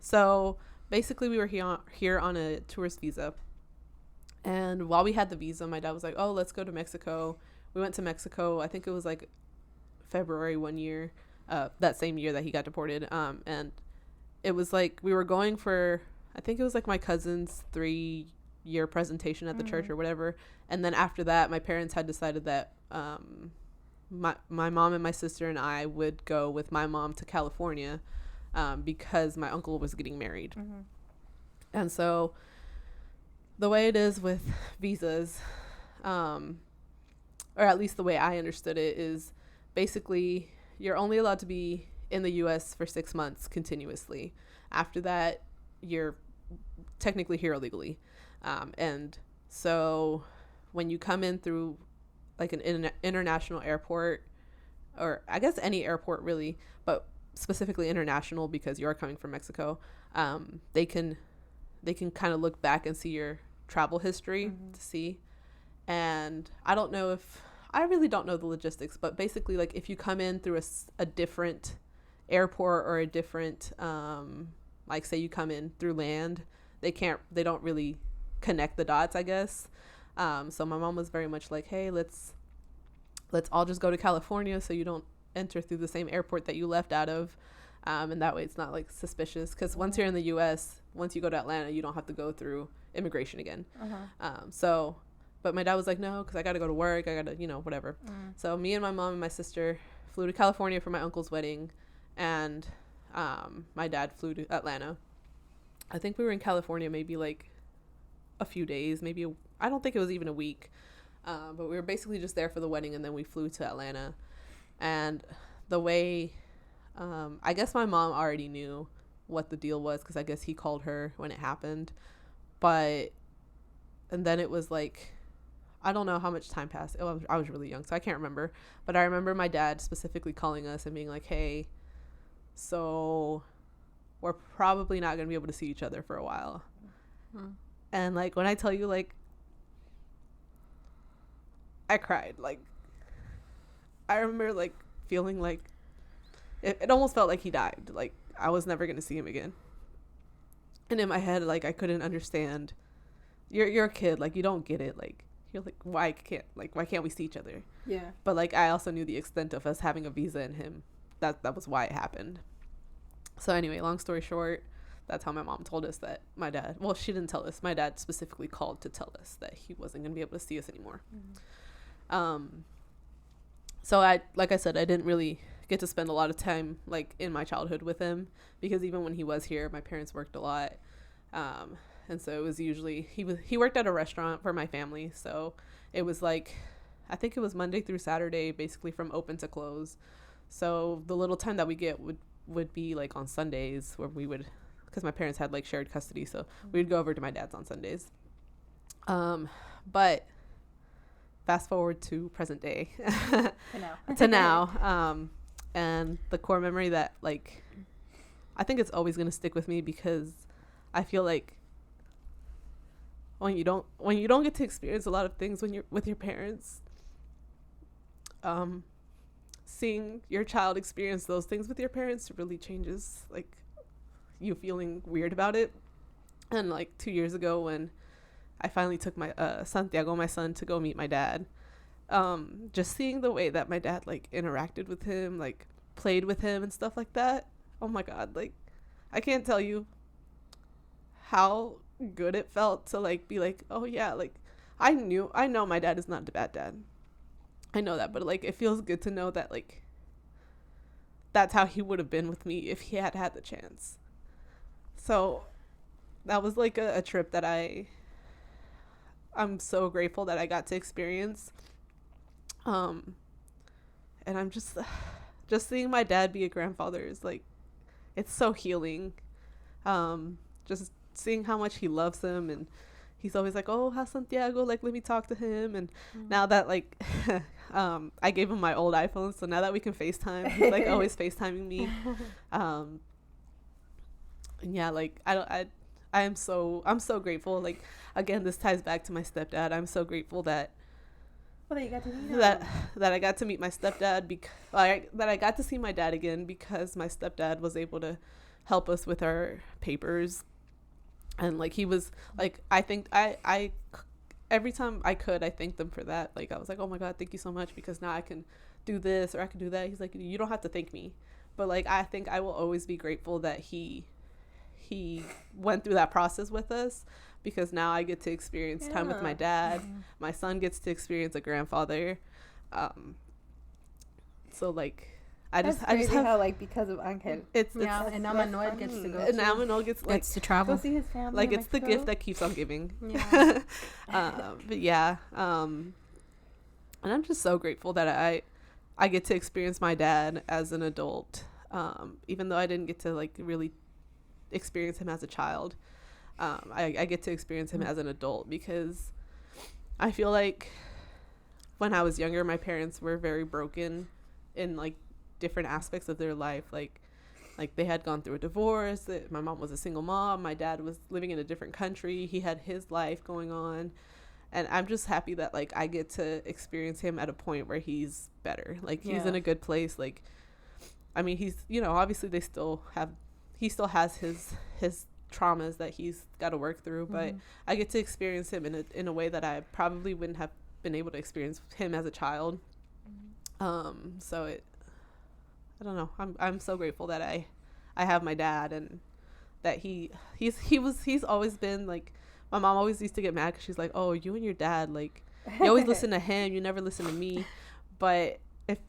So basically, we were here on a tourist visa, and while we had the visa, my dad was like, "Oh, let's go to Mexico." We went to Mexico. I think it was like February one year, that same year that he got deported. And it was like we were going for, I think it was like my cousin's 3-year presentation at the church or whatever. And then after that, my parents had decided that my mom and my sister and I would go with my mom to California. Because my uncle was getting married. And so the way it is with visas, or at least the way I understood it, is basically you're only allowed to be in the U.S. for 6 months continuously. After that, you're technically here illegally. And so when you come in through like an international airport, or I guess any airport really, but specifically international because you are coming from Mexico, they can kind of look back and see your travel history to see. And I really don't know the logistics, but basically like if you come in through a different airport or a different like say you come in through land, they don't really connect the dots, I guess. So my mom was very much like, hey, let's all just go to California so you don't enter through the same airport that you left out of, and that way it's not like suspicious, because once you're in the US, once you go to Atlanta, you don't have to go through immigration again. So but my dad was like, no, because I gotta go to work, I gotta, whatever. So me and my mom and my sister flew to California for my uncle's wedding, and my dad flew to Atlanta. I think we were in California maybe like a few days, I don't think it was even a week, but we were basically just there for the wedding, and then we flew to Atlanta. And the way, I guess my mom already knew what the deal was, because I guess he called her when it happened. And then it was like, I don't know how much time passed. I was really young, so I can't remember. But I remember my dad specifically calling us and being like, hey, so we're probably not going to be able to see each other for a while. And like, when I tell you, like, I cried. Like, I remember like feeling like it almost felt like he died. Like I was never going to see him again. And in my head, like, I couldn't understand. You're a kid, like, you don't get it. Like, you're like, why can't we see each other? Yeah. But like I also knew the extent of us having a visa and him. That was why it happened. So anyway, long story short, that's how my mom told us that my dad, well, she didn't tell us, my dad specifically called to tell us that he wasn't going to be able to see us anymore. So like I said, I didn't really get to spend a lot of time like in my childhood with him, because even when he was here, my parents worked a lot. And so it was usually, he worked at a restaurant for my family. So it was like, I think it was Monday through Saturday, basically from open to close. So the little time that we get would be like on Sundays, where we would, because my parents had like shared custody, so we'd go over to my dad's on Sundays. But fast forward to present day to now. And the core memory that like I think it's always going to stick with me, because I feel like when you don't get to experience a lot of things when you're with your parents, seeing your child experience those things with your parents really changes like you feeling weird about it. And like 2 years ago, when I finally took my Santiago, my son, to go meet my dad, just seeing the way that my dad like interacted with him, like played with him and stuff like that, oh my god, like I can't tell you how good it felt to like be like, oh yeah, like I know my dad is not a bad dad, I know that, but like it feels good to know that like that's how he would have been with me if he had had the chance. So that was like a trip that I'm so grateful that I got to experience. And I'm just seeing my dad be a grandfather is like, it's so healing. Just seeing how much he loves him, and he's always like, oh, how's Santiago, like let me talk to him. And now that like I gave him my old iPhone, so now that we can FaceTime, he's like always FaceTiming me. And yeah, like I'm so grateful. Like again, this ties back to my stepdad. I'm so grateful that you got to meet him. that I got to meet my stepdad, that I got to see my dad again, because my stepdad was able to help us with our papers. And like he was like, I think I every time I could, I thanked them for that. Like I was like, oh my god, thank you so much, because now I can do this or I can do that. He's like, you don't have to thank me, but like I think I will always be grateful that he went through that process with us, because now I get to experience time with my dad. My son gets to experience a grandfather. So like I just have how like because of Angel, and now Manuel gets to go. And now Manuel gets to travel, go see his family. Like it's Mexico. the gift that keeps on giving. Yeah. But yeah, and I'm just so grateful that I get to experience my dad as an adult, even though I didn't get to like really experience him as a child. I get to experience him as an adult, because I feel like when I was younger, my parents were very broken in like different aspects of their life. Like they had gone through a divorce. My mom was a single mom. My dad was living in a different country. He had his life going on. And I'm just happy that like I get to experience him at a point where he's better. Like he's in a good place. Like, I mean, he's, you know, obviously he still has his traumas that he's got to work through, but I get to experience him in a way that I probably wouldn't have been able to experience him as a child. So I don't know. I'm so grateful that I have my dad, and that he's always been like, my mom always used to get mad because she's like, oh, you and your dad, like you always listen to him, you never listen to me. But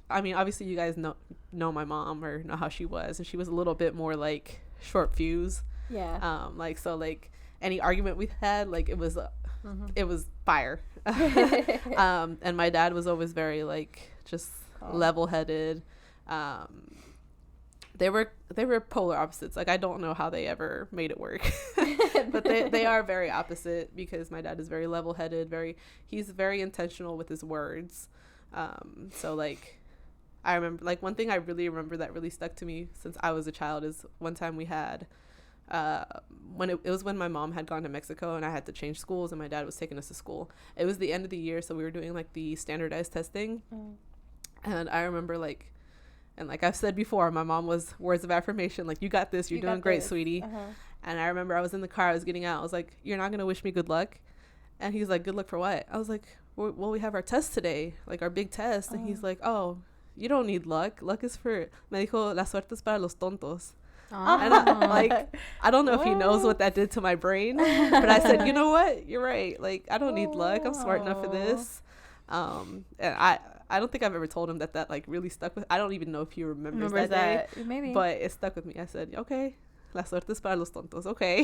obviously you guys know my mom, or know how she was, and she was a little bit more like short fuse. Like, so like any argument we had, like it was fire. And my dad was always very like just level-headed. They were polar opposites. Like I don't know how they ever made it work. But they are very opposite, because my dad is very level-headed, he's very intentional with his words. So like I remember, like one thing I really remember that really stuck to me since I was a child is one time we had when it was when my mom had gone to Mexico and I had to change schools, and my dad was taking us to school. It was the end of the year, so we were doing like the standardized testing. And I remember like, and like I've said before, my mom was words of affirmation, like, you got this, you're doing great, sweetie. And I remember I was in the car, I was getting out, I was like, you're not gonna wish me good luck? And he's like, good luck for what? I was like, we have our test today, like our big test. And he's like, oh, you don't need luck. Luck is for, me dijo, la suerte es para los tontos. And I don't know if he knows what that did to my brain, but I said, you know what? You're right. Like, I don't need luck. I'm smart enough for this. And I don't think I've ever told him that like really stuck with. I don't even know if he remembers that day. Maybe. But it stuck with me. I said, okay, la suerte es para los tontos. Okay.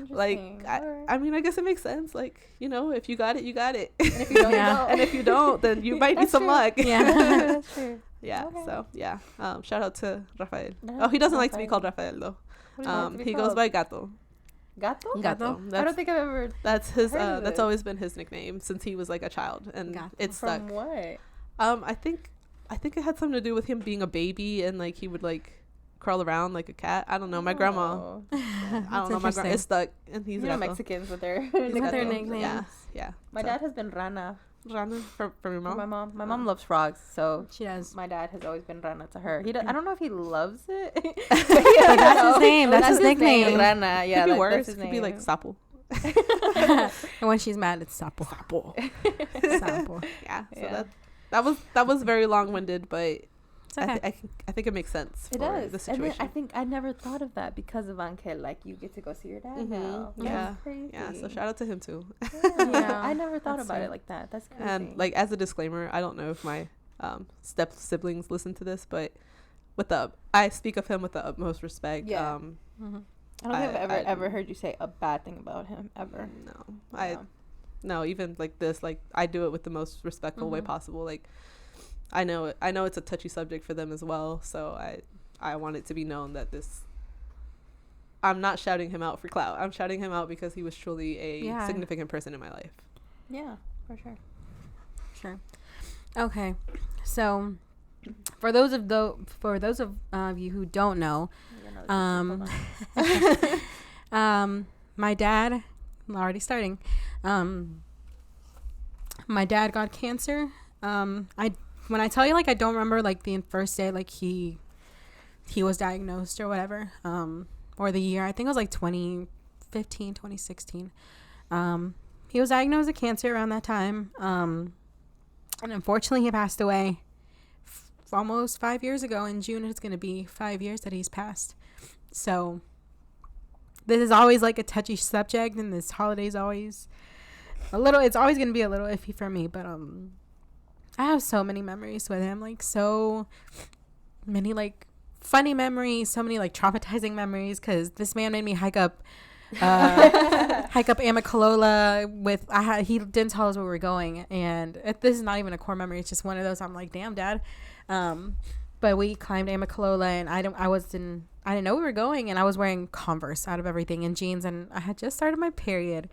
Like, I mean, I guess it makes sense. Like, you know, if you got it, you got it. And if you don't, you don't. And if you don't, then you might need some luck. Yeah. That's true. Yeah. Okay. So, yeah. Shout out to Rafael. Oh, he doesn't like to be called Rafael, though. He goes by Gato. Gato? Gato. I don't think I've ever. That's his. heard of That's it. always been his nickname since he was like a child, and Gato. it stuck. From what? I think it had something to do with him being a baby, and like he would like crawl around like a cat. I don't know. My grandma. Oh. I don't know. My grandma. It's stuck, and he's You know, Gato. Mexicans with their With their nicknames. nicknames. Yeah. Yeah. My dad has been Rana Rana from your for mom. my mom. My mom loves frogs, so She does. my dad has always been Rana to her. I don't know if he loves it. But that's his name. That's his nickname. Rana. Yeah, Could be that's worse. his Could be like name. Sapo. And when she's mad, it's Sapo. Sapo. Sapo. Yeah. So Yeah. that was very long winded, but It's okay. I think it makes sense It for does. the And then situation. I think I never thought of that because of Angel. Like, you get to go see your dad now. Yeah. That's crazy. Yeah. So shout out to him too. Yeah. I never thought That's about sweet. it like that. That's crazy. And like as a disclaimer, I don't know if my step siblings listen to this, but I speak of him with the utmost respect. Yeah. Mhm. I don't think I've I- ever heard you say a bad thing about him ever. No, Yeah. no, even like this, like I do it with the most respectful way possible. Like I know it's a touchy subject for them as well, so I want it to be known that I'm not shouting him out for clout. I'm shouting him out because he was truly a significant person in my life. Yeah, for sure. Sure. Okay. So, for those of you who don't know, my dad, already starting. My dad got cancer. When I tell you, like, I don't remember like the first day like he was diagnosed or whatever, or the year. I think it was like 2015, 2016. He was diagnosed with cancer around that time. And unfortunately, he passed away almost 5 years ago. In June, it's going to be 5 years that he's passed. So this is always like a touchy subject, and this holiday is always it's always going to be a little iffy for me. But I have so many memories with him, like so many like funny memories, so many like traumatizing memories, because this man made me hike up Amicalola with he didn't tell us where we were going, and this is not even a core memory, it's just one of those I'm like, damn, Dad. But we climbed Amicalola, and I didn't know we were going, and I was wearing Converse out of everything and jeans, and I had just started my period.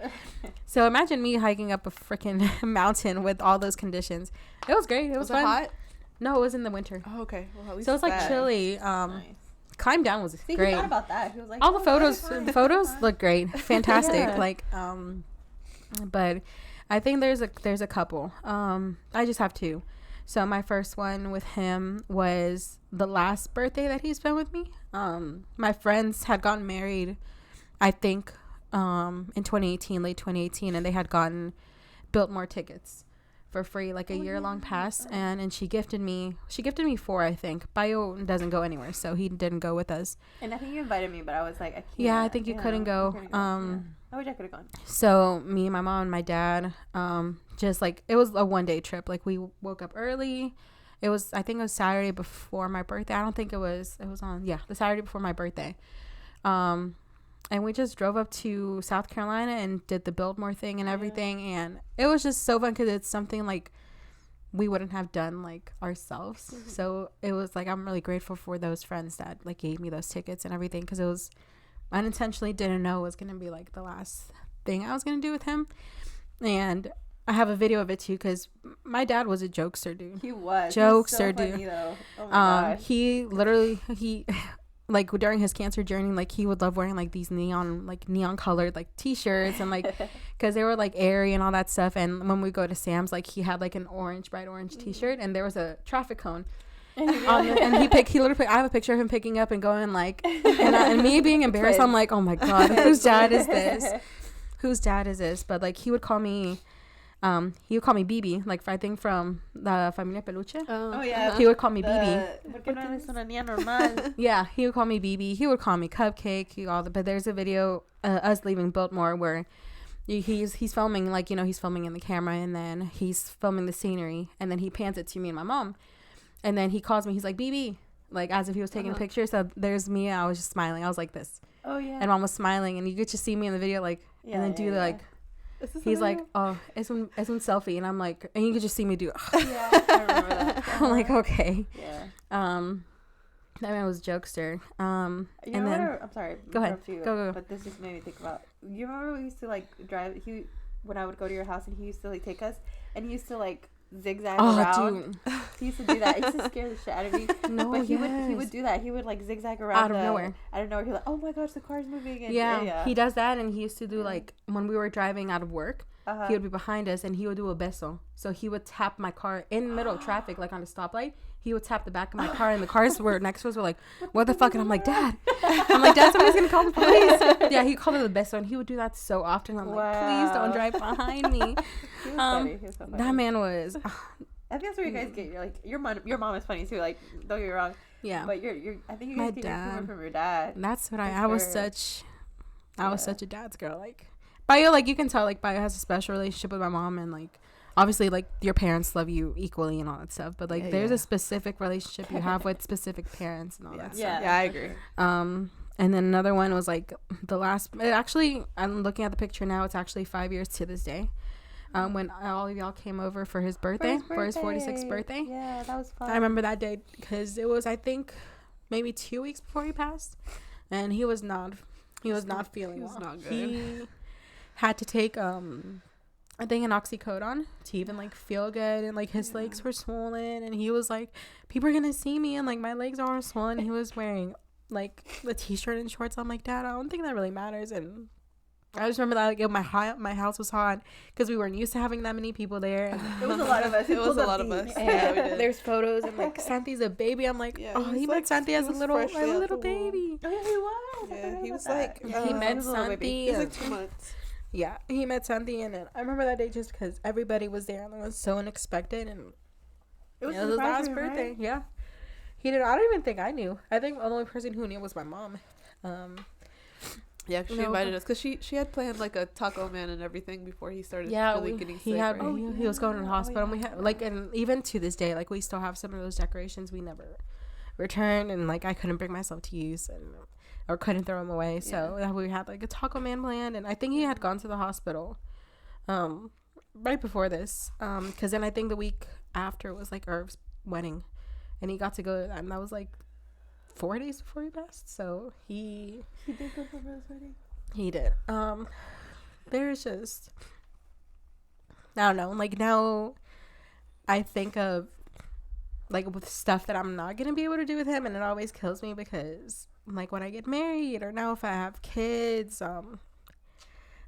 So imagine me hiking up a freaking mountain with all those conditions. It was great. It was fun. It hot? No, it was in the winter. Oh, okay. Well, at least So it's like chilly. Nice. Climb down was See, great. he thought about that. He was like, All the photos look great, fantastic. Yeah. Like but I think there's a couple. I just have two. So my first one with him was the last birthday that he spent with me. My friends had gotten married, I think, in 2018, late 2018, and they had gotten Biltmore tickets for free, like a year-long pass, and she gifted me 4, I think. Bio doesn't go anywhere, so he didn't go with us. And I think you invited me, but I was like, I can't. Yeah, I think you couldn't go. I wish I could have gone. So me, my mom, and my dad, just like, it was a one-day trip. Like, we woke up early. I think it was Saturday before my birthday. I don't think it was on the Saturday before my birthday. And we just drove up to South Carolina and did the Biltmore thing and everything. And it was just so fun because it's something like we wouldn't have done like ourselves. Mm-hmm. So it was like, I'm really grateful for those friends that like gave me those tickets and everything, because it was unintentionally didn't know it was going to be like the last thing I was going to do with him. And I have a video of it too, because my dad was a jokester, dude. He was. Jokester, so funny, dude. though. Oh my gosh. He like during his cancer journey, like he would love wearing like these neon colored like t-shirts, and like because they were like airy and all that stuff. And when we go to Sam's, like he had like an bright orange t-shirt, and there was a traffic cone. And he literally I have a picture of him picking up and going like, and me being embarrassed. I'm like, oh my god, whose dad is this? But like he would call me He would call me BB, like I think from the Familia Peluche. Oh yeah. He would call me BB. Yeah, he would call me BB. He would call me Cupcake. But there's a video us leaving Biltmore where he's filming, like, he's filming in the camera, and then he's filming the scenery, and then he pans it to me and my mom, and then he calls me. He's like, BB, like as if he was taking a picture. So there's me. I was just smiling. I was like this. Oh yeah. And mom was smiling, and you get to see me in the video, like, and then do the like. He's like, oh, es un selfie, and I'm like, and you could just see me do. Yeah, I remember that. I'm like, okay. Yeah. That man was jokester. I'm sorry. Go ahead. Go. But this just made me think about. You remember we used to like drive? When I would go to your house, and he used to like take us, and he used to like zigzag around. Dude. He used to do that. It used to scare the shit out of me. No, but he would do that. He would like zigzag around out of nowhere. He's like, oh my gosh, the car's moving. And, yeah, he does that, and he used to do like when we were driving out of work. He would be behind us, and he would do a beso. So he would tap my car in the middle of traffic, like on a stoplight. He would tap the back of my car, and the cars were next to us were like, what the fuck? And I'm like, Dad, somebody's gonna call the police. Yeah, he called it the beso, and he would do that so often. I'm like, please don't drive behind me. He was funny. He was so funny. That man was. I think that's where you guys get your mom is funny too. Like, don't get me wrong. Yeah. But I think you guys get your humor from your dad. That's what I was such a dad's girl. Like, Bayo, like, you can tell, like, Bayo has a special relationship with my mom, and, like, obviously, like, your parents love you equally and all that stuff, but, like, there's a specific relationship you have with specific parents and all that stuff. Yeah, I agree. And then another one was, like, I'm looking at the picture now, it's actually 5 years to this day, when all of y'all came over for his birthday, for his 46th birthday. Yeah, that was fun. I remember that day, because it was, I think, maybe 2 weeks before he passed, and he was not feeling well. He was not good. He had to take I think an oxycodone to even like feel good, and like his legs were swollen, and he was like, people are gonna see me, and like my legs are swollen. He was wearing like the t-shirt and shorts. I'm like, Dad, I don't think that really matters. And I just remember that like my house was hot because we weren't used to having that many people there, and it was a lot of us. Yeah, there's photos, and like Santi's a baby. I'm like, he met Santi as a little baby. Oh yeah, he was. Yeah, he was like he met Santi. He was like 2 months. Yeah, he met Santi, and then I remember that day just because everybody was there, and it was so unexpected, and it was his last birthday. Right? Yeah, he didn't. I don't even think I knew. I think the only person who knew was my mom. Yeah, she invited us because she had planned like a taco man and everything before he started really getting sick. He was going to the hospital. And we had like, and even to this day, like we still have some of those decorations we never returned, and like I couldn't bring myself to use or couldn't throw them away. So we had like a taco man planned, and I think he had gone to the hospital right before this, because then I think the week after was like Irv's wedding, and he got to go to that, and that was like 4 days before he passed. So he did go for his wedding. He did. There's just, I don't know, like now I think of like with stuff that I'm not gonna be able to do with him, and it always kills me because like when I get married, or now if I have kids,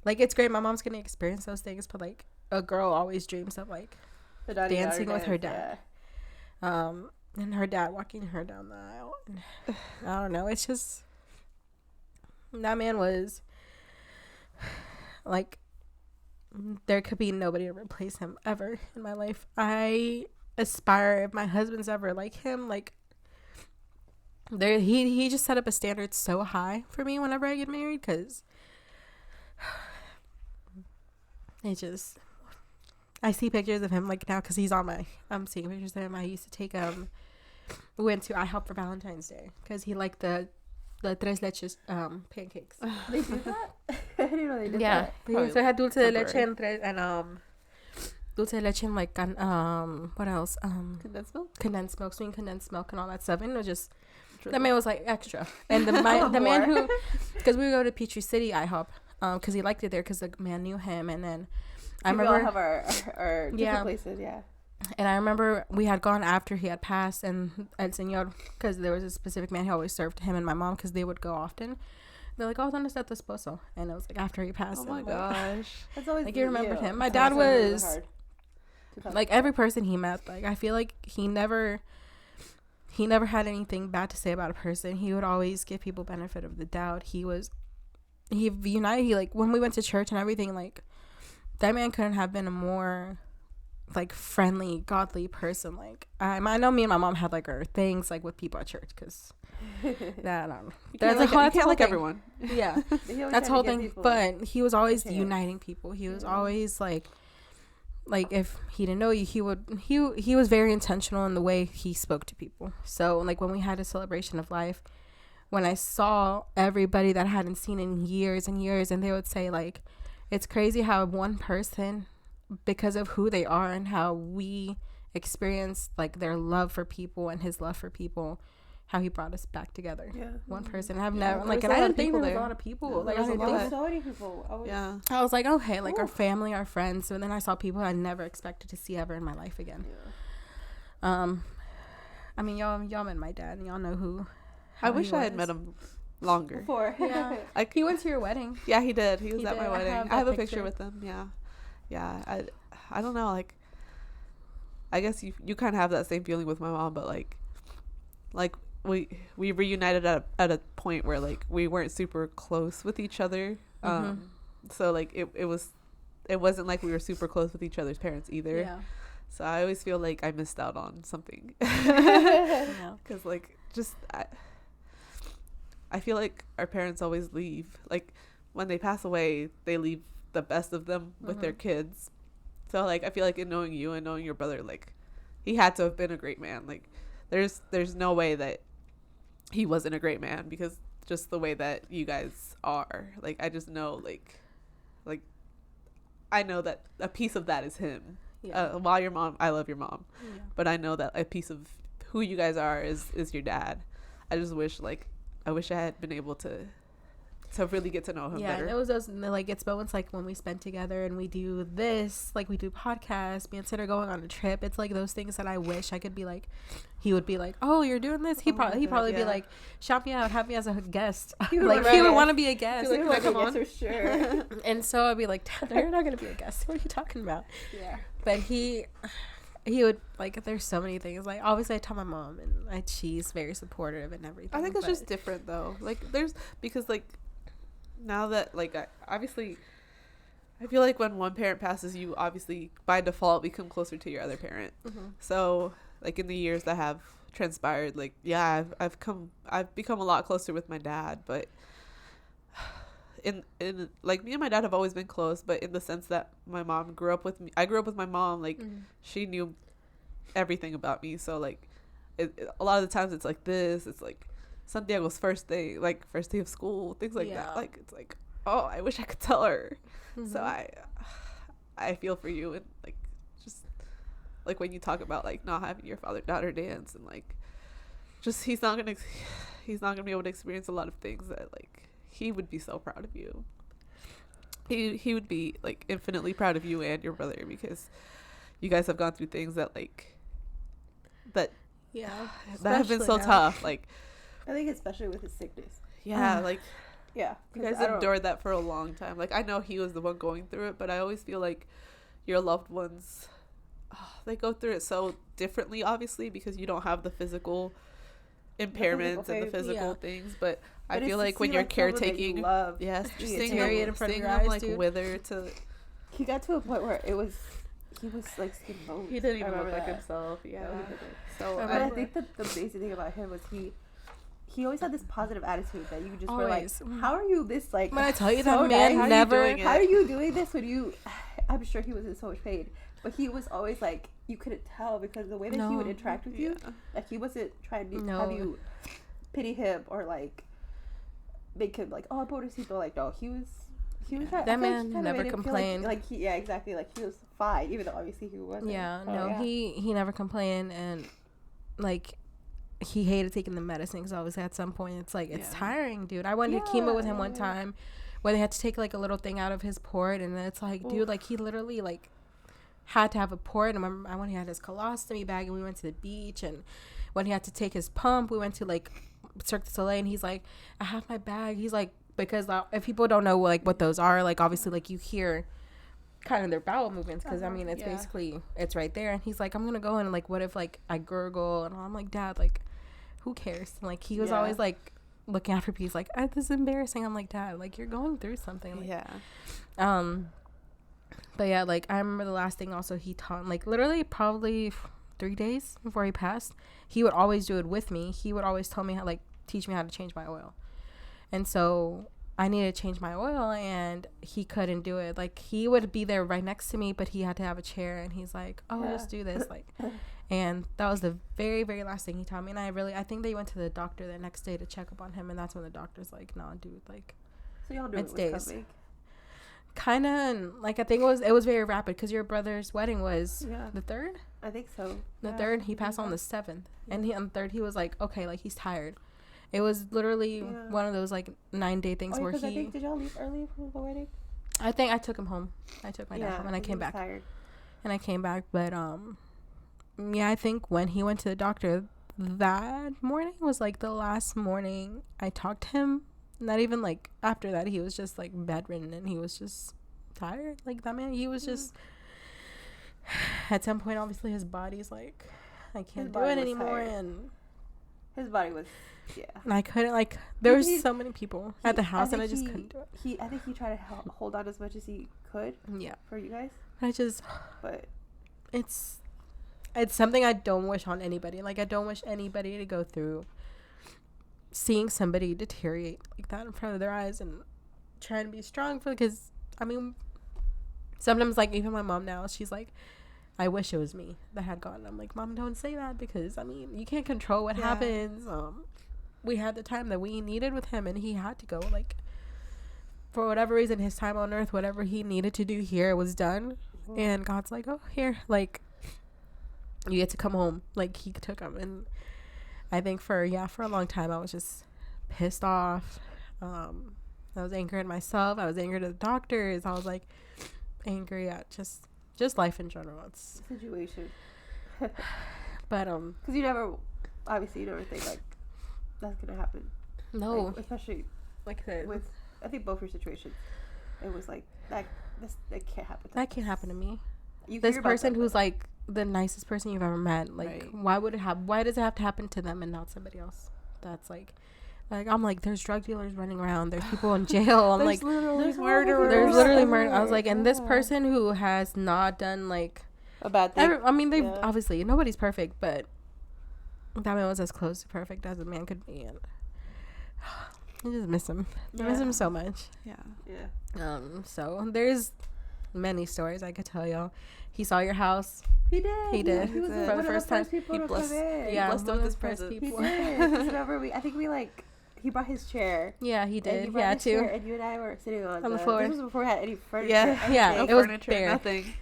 like it's great my mom's gonna experience those things, but like a girl always dreams of like dancing with her dad, and her dad walking her down the aisle. I don't know, it's just, that man was like, there could be nobody to replace him ever in my life. I aspire, if my husband's ever like him, like there, he just set up a standard so high for me whenever I get married, because it just, I see pictures of him like now, because he's on I'm seeing pictures of him. I used to take we went to IHOP for Valentine's Day because he liked the tres leches pancakes. They do that? I didn't know they did that. Yeah, so I had dulce de leche and dulce de leche and like what else, condensed milk, sweet condensed milk and all that stuff, and it was just, that man was like extra. And the man who, because we would go to Peachtree City IHOP because he liked it there because the man knew him. And then I remember we all have our different places. And I remember we had gone after he had passed, and El Señor, because there was a specific man who always served him and my mom because they would go often. They're like, oh, ¿dónde está tu esposo? And it was like after he passed. Oh my gosh. That's always like, you remembered him. My dad was like, every person he met, like I feel like he never had anything bad to say about a person. He would always give people benefit of the doubt. He like when we went to church and everything, like that man couldn't have been a more like friendly, godly person. Like I know me and my mom had like our things like with people at church because that that's you can't like everyone. Yeah, that's the whole thing. But he was always uniting people. He was always like if he didn't know you, he was very intentional in the way he spoke to people. So like when we had a celebration of life, when I saw everybody that I hadn't seen in years and years, and they would say like, it's crazy how one person, because of who they are and how we experience like their love for people and his love for people, how he brought us back together. Yeah. One person. I've never like, and I didn't think there was a lot of people. No, like there was so many people. I was like, okay, like our family, our friends, and then I saw people I never expected to see ever in my life again. Yeah. I mean, y'all met my dad, and y'all know who. I wish I had met him longer. Before. Yeah. Like he went to your wedding. Yeah, he did. He was at my wedding. I have a picture with him. Yeah. Yeah. I don't know, like I guess you kind of have that same feeling with my mom, but like we reunited at a point where like we weren't super close with each other. So like it wasn't like we were super close with each other's parents either. Yeah. So I always feel like I missed out on something. Because like just I feel like our parents always leave, like when they pass away, they leave the best of them with their kids. So like I feel like in knowing you and knowing your brother, like he had to have been a great man. Like there's no way that he wasn't a great man, because just the way that you guys are, like I just know like I know that a piece of that is him. While your mom, I love your mom, but I know that a piece of who you guys are is your dad. I just wish I had been able to really get to know him better. Yeah, it was those, like, it's moments like when we spend together and we do this, like we do podcasts, me and Sid are going on a trip. It's like those things that I wish I could be like, he would be like, oh, you're doing this? He'd probably be like, shout me out, have me as a guest. He would want to be a guest. He would come on for sure. And so I'd be like, you're not going to be a guest. What are you talking about? Yeah. But he would, like, there's so many things. Like, obviously I tell my mom, and she's very supportive and everything. I think it's just different though. Like because like now that like obviously I feel like when one parent passes, you obviously by default become closer to your other parent. So like in the years that have transpired, like I've become a lot closer with my dad, but in like me and my dad have always been close, but in the sense that my mom grew up with me. I grew up with my mom, like she knew everything about me, so like a lot of the times it's like this, it's like Santiago's first day of school, things like that. Like it's like, oh, I wish I could tell her. So I feel for you, and like just like when you talk about like not having your father-daughter dance, and like just he's not gonna be able to experience a lot of things that like he would be so proud of you. He would be like infinitely proud of you and your brother, because you guys have gone through things that that have been so tough. Like I think especially with his sickness. Yeah, like yeah, you guys endured that for a long time. Like I know he was the one going through it, but I always feel like your loved ones, they go through it so differently, obviously, because you don't have the physical impairments and the physical things. But I feel like when you're caretaking, just seeing them like wither to. He got to a point where he was like skin bone. He didn't even look like himself. Yeah. So but I think that the basic thing about him was he always had this positive attitude that you just were like, how are you this like? When I tell you that man never. How are you doing this when you? I'm sure he was in so much pain, but he was always like, you couldn't tell because the way that he would interact with you, like he wasn't trying to have you pity him or like make him like, oh, pobrecito. Like no, he was that man never complained. Like he, exactly. Like he was fine, even though obviously he wasn't. He never complained, and like he hated taking the medicine because obviously at some point it's like it's tiring, dude. I went to chemo with him one time where they had to take like a little thing out of his port, and it's like, dude, like he literally like had to have a port. And I remember when he had his colostomy bag and we went to the beach, and when he had to take his pump, we went to like Cirque du Soleil, and he's like, I have my bag. He's like, because if people don't know like what those are, like obviously like you hear kind of their bowel movements, because I mean it's basically it's right there, and he's like, I'm gonna go in and like what if like I gurgle, and I'm like, Dad, like who cares? And, like he was always like looking after me. He's like, this is embarrassing. I'm like, Dad, like you're going through something. Like, But yeah, like I remember the last thing also he taught, like literally probably 3 days before he passed, he would always do it with me. He would always tell me how, like, teach me how to change my oil. And so I needed to change my oil, and he couldn't do it. Like, he would be there right next to me, but he had to have a chair, and he's like, oh, just do this. Like, and that was the very, very last thing he taught me. And I think they went to the doctor the next day to check up on him, and that's when the doctor's like, nah, dude, like, so y'all knew it it was stays. coming. Kind of, like, I think it was very rapid because your brother's wedding was the 3rd? I think so. The 3rd, he passed on the 7th. And he on the 3rd, he was like, okay, like, he's tired. It was literally one of those, like, 9-day things where he... I think, did y'all leave early from the wedding? I think I took him home. I took my dad home, and I came back. Tired. And I came back, but, yeah, I think when he went to the doctor, that morning was, like, the last morning I talked to him. Not even, like, after that, he was just, like, bedridden, and he was just tired. Like, that man, he was just... At some point, obviously, his body's, like, I can't do it anymore, and... His body was, And I couldn't, like, there was so many people at the house, and I just couldn't do it. I think he tried to hold on as much as he could. Yeah. For you guys. But it's something I don't wish on anybody. Like, I don't wish anybody to go through seeing somebody deteriorate like that in front of their eyes and trying to be strong for, because, I mean, sometimes, like, even my mom now, she's like, I wish it was me that had gone. I'm like, Mom, don't say that, because, I mean, you can't control what happens. We had the time that we needed with him, and he had to go, like, for whatever reason, his time on earth, whatever he needed to do here was done. And God's like, oh, here, like, you get to come home. Like, he took him. And I think for a long time, I was just pissed off. I was angry at myself. I was angry at the doctors. I was, like, angry at just life in general. It's situation. But because you never think like that's gonna happen. No, like, especially like that with I think both your situations. It was like that can't happen. That can't happen to me. You this person who's like the nicest person you've ever met. Like, why does it have to happen to them and not somebody else? That's like I'm like, there's drug dealers running around, there's people in jail. I'm like, there's murderers. There's literally murder. I was like, and this person who has not done like a bad thing. I mean, they obviously nobody's perfect, but that man was as close to perfect as a man could be, and I just miss him. I miss him so much. Yeah. So there's many stories I could tell y'all. He saw your house. He did. He was for the first time. He blessed. Yeah, blessed with his presence. He did. Remember, I think he brought his chair. Yeah, he did. Yeah, too. Chair, and you and I were sitting on the floor. This was before we had any furniture. Yeah. No it was furniture, bare. nothing.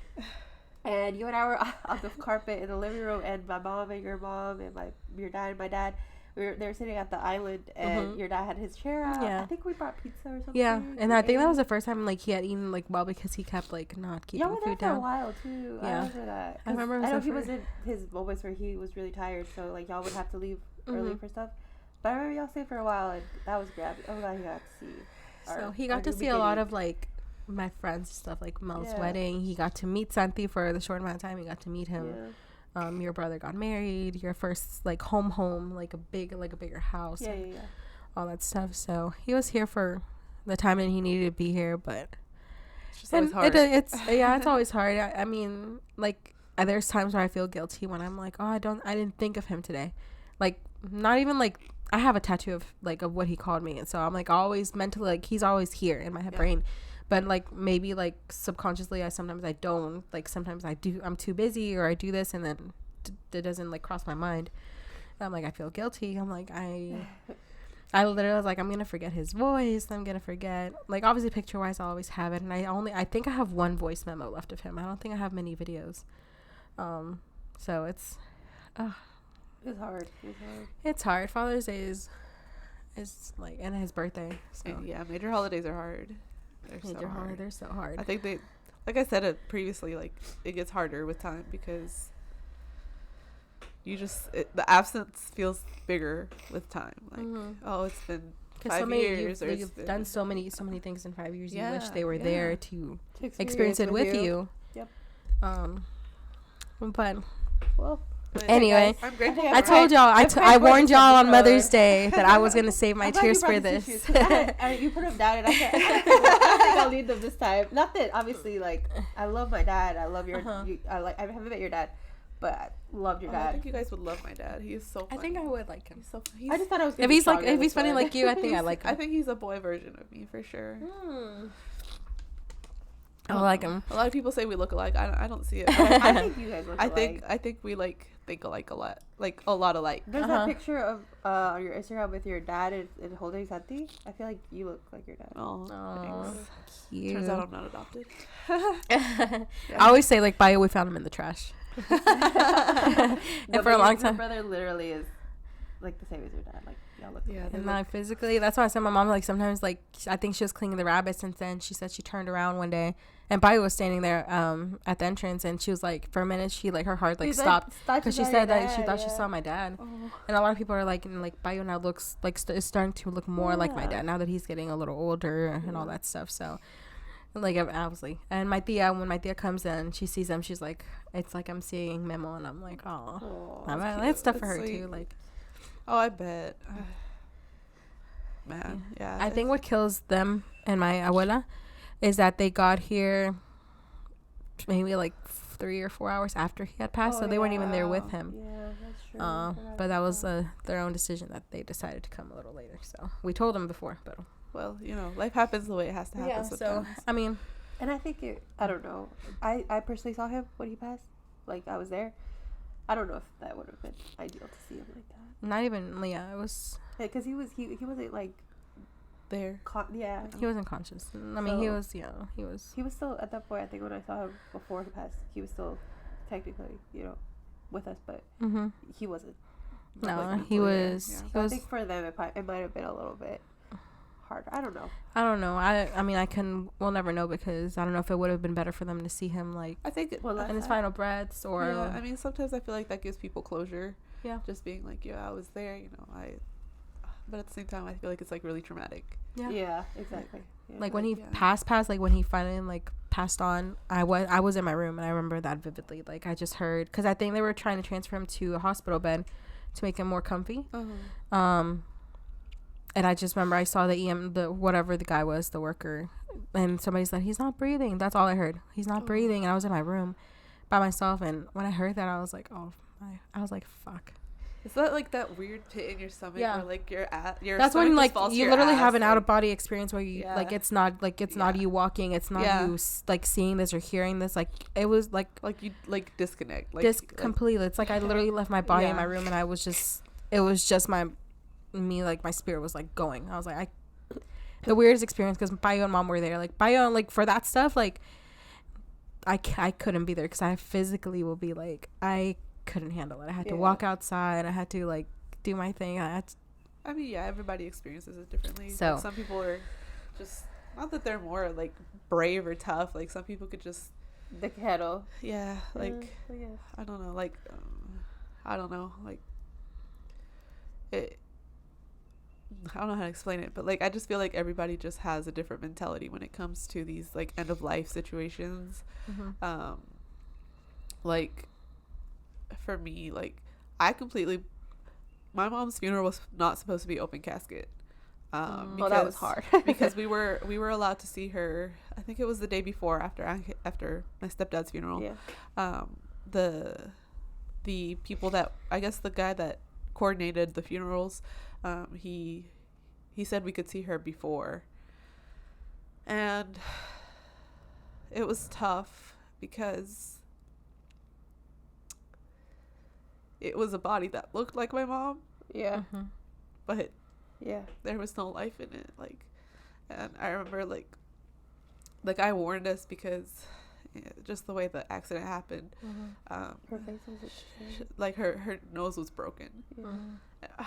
And you and I were on the carpet in the living room, and my mom and your mom and your dad and my dad, they were sitting at the island, and your dad had his chair out. Yeah. I think we brought pizza or something. Yeah, and I think that was the first time like he had eaten like well, because he kept like not keeping food down. For a while too. Yeah. I remember that. I remember. I know he was in his moments where he was really tired, so like y'all would have to leave early for stuff. But I remember y'all stayed for a while, and that was great. I'm glad he got to see. So he got to see a lot of like my friends and stuff, like Mel's wedding. He got to meet Santi for the short amount of time. He got to meet him. Yeah. Your brother got married. Your first like home, like a bigger house. Yeah. All that stuff. So he was here for the time that he needed to be here, but it's just always hard. It's always hard. I mean, like there's times where I feel guilty when I'm like, oh, I didn't think of him today. Like not even like I have a tattoo of what he called me, and so I'm like always mentally like he's always here in my brain. But like maybe like subconsciously sometimes I don't, like sometimes I do, I'm too busy or I do this and then it doesn't like cross my mind. And I'm like, I feel guilty. I'm like, I literally was like, I'm gonna forget his voice. I'm gonna forget, like obviously picture wise I'll always have it, and I think I have one voice memo left of him. I don't think I have many videos. So it's hard. It's hard. Father's Day is like, and his birthday. So And major holidays are hard. They're so hard. I think they, like I said it previously, like it gets harder with time because you just the absence feels bigger with time. Like it's been 5 years, or you've done so many things in 5 years. You wish they were there to experience it with you. Yep. But well. Anyway, I'm grateful. I told y'all, I warned y'all on Mother's Day that I was gonna save my tears for this. You put them down, and I can't need them this time. Not that obviously, like, I love my dad. I love your. Uh-huh. I haven't met your dad, but I loved your I dad. think you guys would love my dad. He is so funny. I think I would like him. He's so funny. I just thought I was. Gonna If be he's like, stronger, if he's that's funny why. like you, I think I like him. I think he's a boy version of me for sure. I like him. A lot of people say we look alike. I don't see it. But I think you guys look I alike. think we like think alike a lot, like a lot alike. There's Uh-huh. that picture of your Instagram with your dad and holding Santi. I feel like you look like your dad. Oh, thanks. Cute. Turns out I'm not adopted. I always say like, Bio, we found him in the trash. And for a long Your time. brother literally is like the same as your dad. Like y'all look. Yeah, And not physically. That's why I said my mom, like, sometimes, like, I think she was cleaning the rabbits, and then she said she turned around one day, and Bio was standing there at the entrance, and she was like, for a minute, she, like, her heart, like, stopped, because she said that she thought she saw my dad. Oh. And a lot of people are like, and, like, Bio now looks, like, is starting to look more like my dad, now that he's getting a little older and all that stuff, so... Like, obviously. And my tia, when my tia comes in, she sees them, she's like, it's like I'm seeing Memo, and I'm like, oh. It's tough for her, That's too, sweet. like... Oh, I bet. Man, yeah. I think what kills them and my abuela is that they got here maybe like 3 or 4 hours after he had passed, so they weren't even there with him. Yeah, that's true. But that was their own decision that they decided to come a little later. So we told them before, but well, life happens the way it has to happen. yeah. So sometimes. I mean, And I think I don't know. I personally saw him when he passed. Like I was there. I don't know if that would have been ideal to see him like that. not even Leah. It was Because he wasn't like there. yeah. he wasn't conscious. I mean, he was he was. He was still at that point. I think when I saw him before he passed, he was still technically with us, but Mm-hmm. he wasn't. No, Like, he mentally there, was. yeah. He So I was. think for them it might have been a little bit harder. I don't know. I don't know. I mean, we'll never know, because I don't know if it would have been better for them to see him like I think. Well, in his final breaths, or Yeah, I mean, sometimes I feel like that gives people closure. Yeah. Just being like, yeah, I was there. But at the same time, I feel like it's like really traumatic. Yeah, exactly. Yeah. like when he yeah. passed, like when he finally like passed on, I was in my room, and I remember that vividly. Like I just heard, because I think they were trying to transfer him to a hospital bed to make him more comfy. And I just remember I saw the whatever the guy was, the worker, and somebody said, he's not breathing. That's all I heard. He's not breathing. And I was in my room by myself, and when I heard that, I was like, I was like, fuck. Is that like that weird pit in your stomach? Yeah. Where like your That's when like you literally have an out out of body experience where you like it's not Yeah. you walking, it's not you like seeing this or hearing this. Like it was like you like disconnect completely. It's like I literally left my body in my Yeah. room, and I was just it was just my spirit was like going. I was like the weirdest experience, because Bayo and Mom were there. Like Bayo, like for that stuff, like I couldn't be there, because I physically will be like I couldn't handle it. I had to walk outside. I had to like do my thing. I mean, yeah, everybody experiences it differently. So like, some people are just not that they're more like brave or tough. Like some people could just the kettle. yeah, like Yeah. I don't know, like I don't know, like it. I don't know how to explain it, but like I just feel like everybody just has a different mentality when it comes to these like end of life situations. Like for me, like my mom's funeral was not supposed to be open casket. Well, that was hard. because we were allowed to see her. I think it was the day before after my stepdad's funeral. Yeah. The people that, I guess the guy that coordinated the funerals, he said we could see her before, and it was tough because it was a body that looked like my mom, Yeah. but Yeah. there was no life in it. Like, and I remember like the guy warned us because just the way the accident happened, Her face was like her nose was broken. Yeah.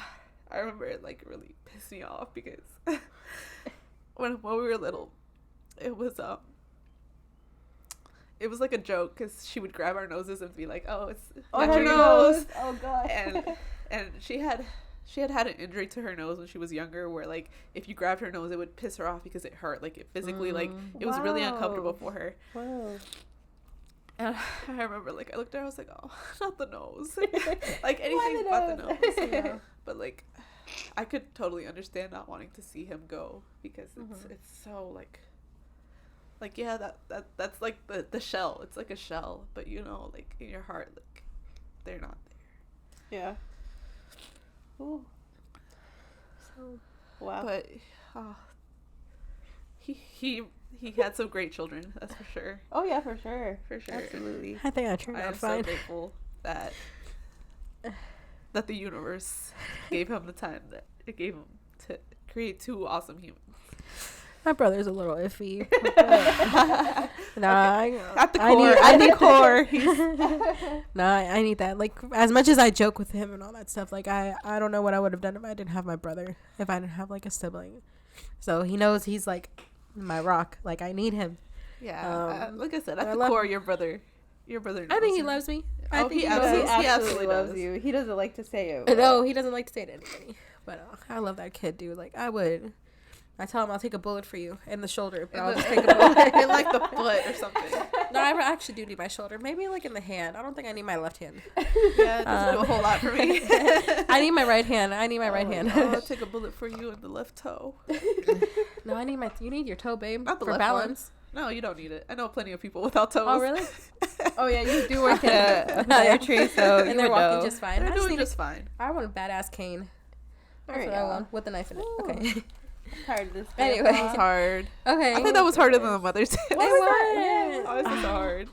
I remember it like really pissed me off because when we were little, it was like a joke because she would grab our noses and be like, "Oh, it's not your nose." Oh god. And she had an injury to her nose when she was younger, where like if you grabbed her nose, it would piss her off because it hurt. Like it physically, like it was really uncomfortable for her. Wow. And I remember like I looked at her, I was like, "Oh, not the nose." Like anything but the nose. Yeah. But like I could totally understand not wanting to see him go because it's so like Like, yeah, that's like the shell. It's like a shell, but you know, like in your heart, like they're not there. Yeah. Ooh. So, wow. But he had some great children, that's for sure. Oh yeah, for sure. For sure. Absolutely. I think I turned I out am fine. so grateful that the universe gave him the time that it gave him to create two awesome humans. My brother's a little iffy. At the core, I need that. Like, as much as I joke with him and all that stuff, like, I don't know what I would have done if I didn't have my brother, if I didn't have, like, a sibling. So he knows he's, like, my rock. Like, I need him. Yeah. Like I said, at the core, your brother knows I think he him. loves me. Oh, he absolutely loves does. you. He doesn't like to say it. No, he doesn't like to say it to anybody. But I love that kid, dude. Like, I tell him I'll take a bullet for you in the shoulder, but I'll just take a bullet in like the foot or something. No, I actually do need my shoulder. Maybe like in the hand. I don't think I need my left hand. Yeah, it doesn't do a whole lot for me. I need my right hand. I'll take a bullet for you in the left toe. No, you need your toe, babe, Not the for left balance. one. No, you don't need it. I know plenty of people without toes. Oh, really? Oh yeah, you do work at a Dollar Tree, so And they're walking just fine. They're I just doing need just fine. I want a badass cane. That's There what you I go. want, with a knife in it. Ooh. Okay. I'm tired of this. Anyway. It's hard. Okay. I think that was harder than the Mother's Day. It was. Oh, it's so hard.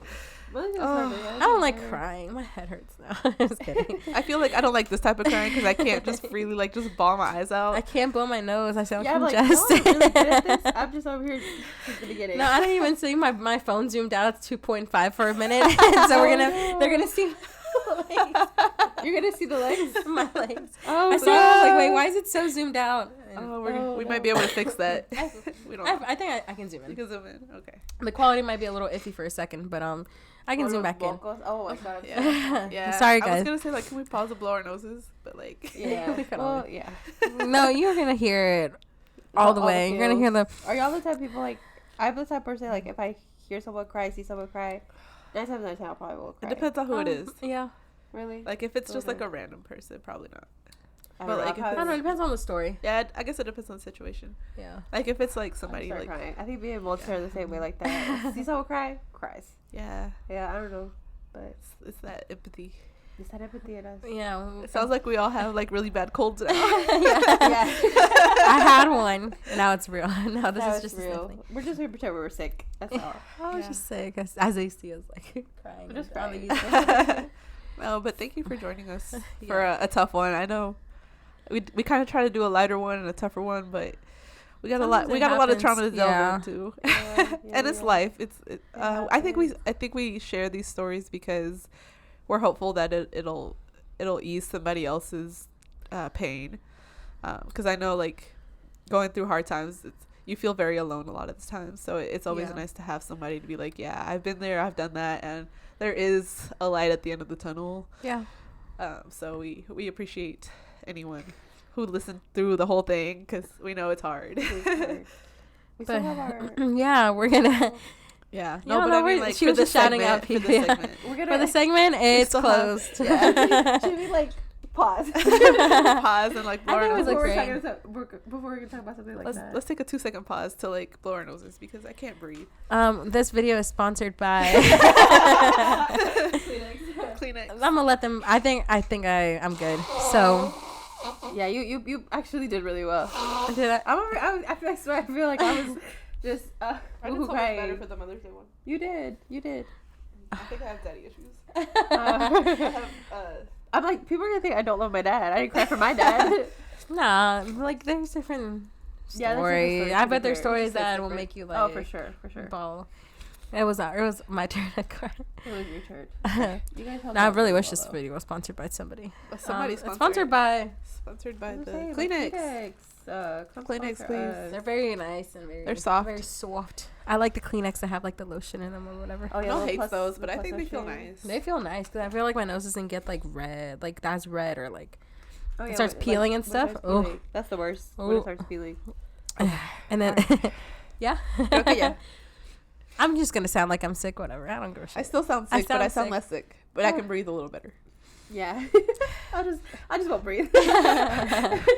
I don't like crying. My head hurts now. Just kidding. I feel like I don't like this type of crying because I can't just freely like just bawl my eyes out. I can't blow my nose. I sound Yeah, I'm like, congested. no, I'm really good at this. I'm just over here since the beginning. No, I didn't even see my phone zoomed out. It's 2.5 for a minute. So they're gonna see my legs. You're gonna see the legs. My legs. Oh, I saw it, I was like, wait, why is it so zoomed out? And We might be able to fix that. We don't. I think I can zoom You in. can zoom in. Okay. The quality might be a little iffy for a second, but I can zoom back in. Oh my god. Yeah. Yeah. Sorry, I guys. was gonna say like, can we pause and blow our noses? But like. Yeah. We can Well, always- yeah. No, you're gonna hear it all the All the way. You're gonna hear the. Are y'all the type of people like? I'm the type of person like if I hear someone cry, see someone cry, 9 times out of 10 I'll probably will cry. It depends on who it is. Yeah. Really? Like if it's just like Okay. a random person, probably not. I but, don't know, like, I'll I don't know. It probably depends on the story. Yeah, I guess it depends on the situation. Yeah. Like if it's like somebody start like. crying. I think me and Mulch are the same way like that. See someone cry, cries. Yeah. Yeah, I don't know, but It's that empathy. is that empathy in us? Yeah. It sounds like we all have like really bad colds now. Yeah. I had one. And now it's real. Now this That is was just real. real. We're just gonna pretend we were sick. That's all. I was Yeah. just sick. As they see us like crying. We're just on the crying. YouTube. No, but thank you for joining us Yeah. for a tough one. I know we kind of try to do a lighter one and a tougher one, but we got Sometimes a lot of it trauma to delve happens. into. Yeah, And it's yeah. life. I think happens. we share these stories because we're hopeful that it'll ease somebody else's pain. Because I know like going through hard times, you feel very alone a lot of the time. So it's always Yeah. nice to have somebody to be like, yeah, I've been there, I've done that, and there is a light at the end of the tunnel. Yeah. So we appreciate anyone who listened through the whole thing because we know it's hard. We still have our. Yeah, we're gonna. Yeah. No, but no, I mean, we're- like, she for was this just shouting segment- out for people, this yeah. segment. We're For gonna. the segment, it's still have- closed. Yeah. Should we like pause? Pause and like blow I our think it was noses. Before we're gonna talk about something like that. Let's take a 2-second pause to like blow our noses because I can't breathe. This video is sponsored by. Kleenex. I'm gonna let them. I think I'm good. So Yeah, you actually did really well. did I? I swear I feel like I was just I did so much crying. better for the Mother's Day one. You did. I think I have daddy issues. Uh, I'm like, people are gonna think I don't love my dad. I didn't cry for my dad. Nah, like there's different Yeah, there's different stories. stories, I to be bet there's fair. stories It's just that will different. make you like. Oh, for sure. Ball. It was my turn to cry. It was your turn. You guys helped I out really really wish well, this though. video was sponsored by somebody. Somebody It's sponsored by. Sponsored by I was the saying, Kleenex. Come Kleenex, sponsor please. us. They're very nice and very. They're soft. Very soft. I like the Kleenex that have like the lotion in them or whatever. Oh, yeah, No the hates plus- those, the but I plus think they feel lotion. nice. They feel nice because I feel like my nose doesn't get like red, like that's red or like, Oh, It yeah, starts when- peeling and when it stuff? starts Oh. peeling. That's the worst. When Oh. it starts peeling. and then, yeah. Okay, yeah. I'm just gonna sound like I'm sick. Whatever. I don't give a shit. I still sound I sick, but I sound sound sick. less sick. But I can breathe a little better. Yeah. I just won't breathe.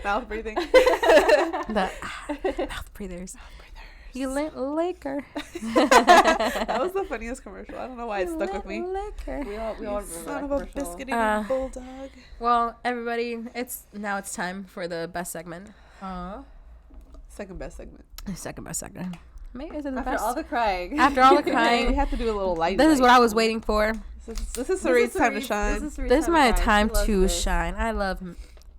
Mouth breathing. The mouth breathers. You lit liquor. That was the funniest commercial. I don't know why it stuck with me. Liquor. We all remember Son that of a commercial. biscuit eating bulldog. Well, everybody, it's time for the best segment. Second best segment. Second best segment. Maybe is it the After best? all the crying. After all the We crying. have to do a little light. This is what I was waiting for. This is Cerise's time to shine. This is my time to shine. I love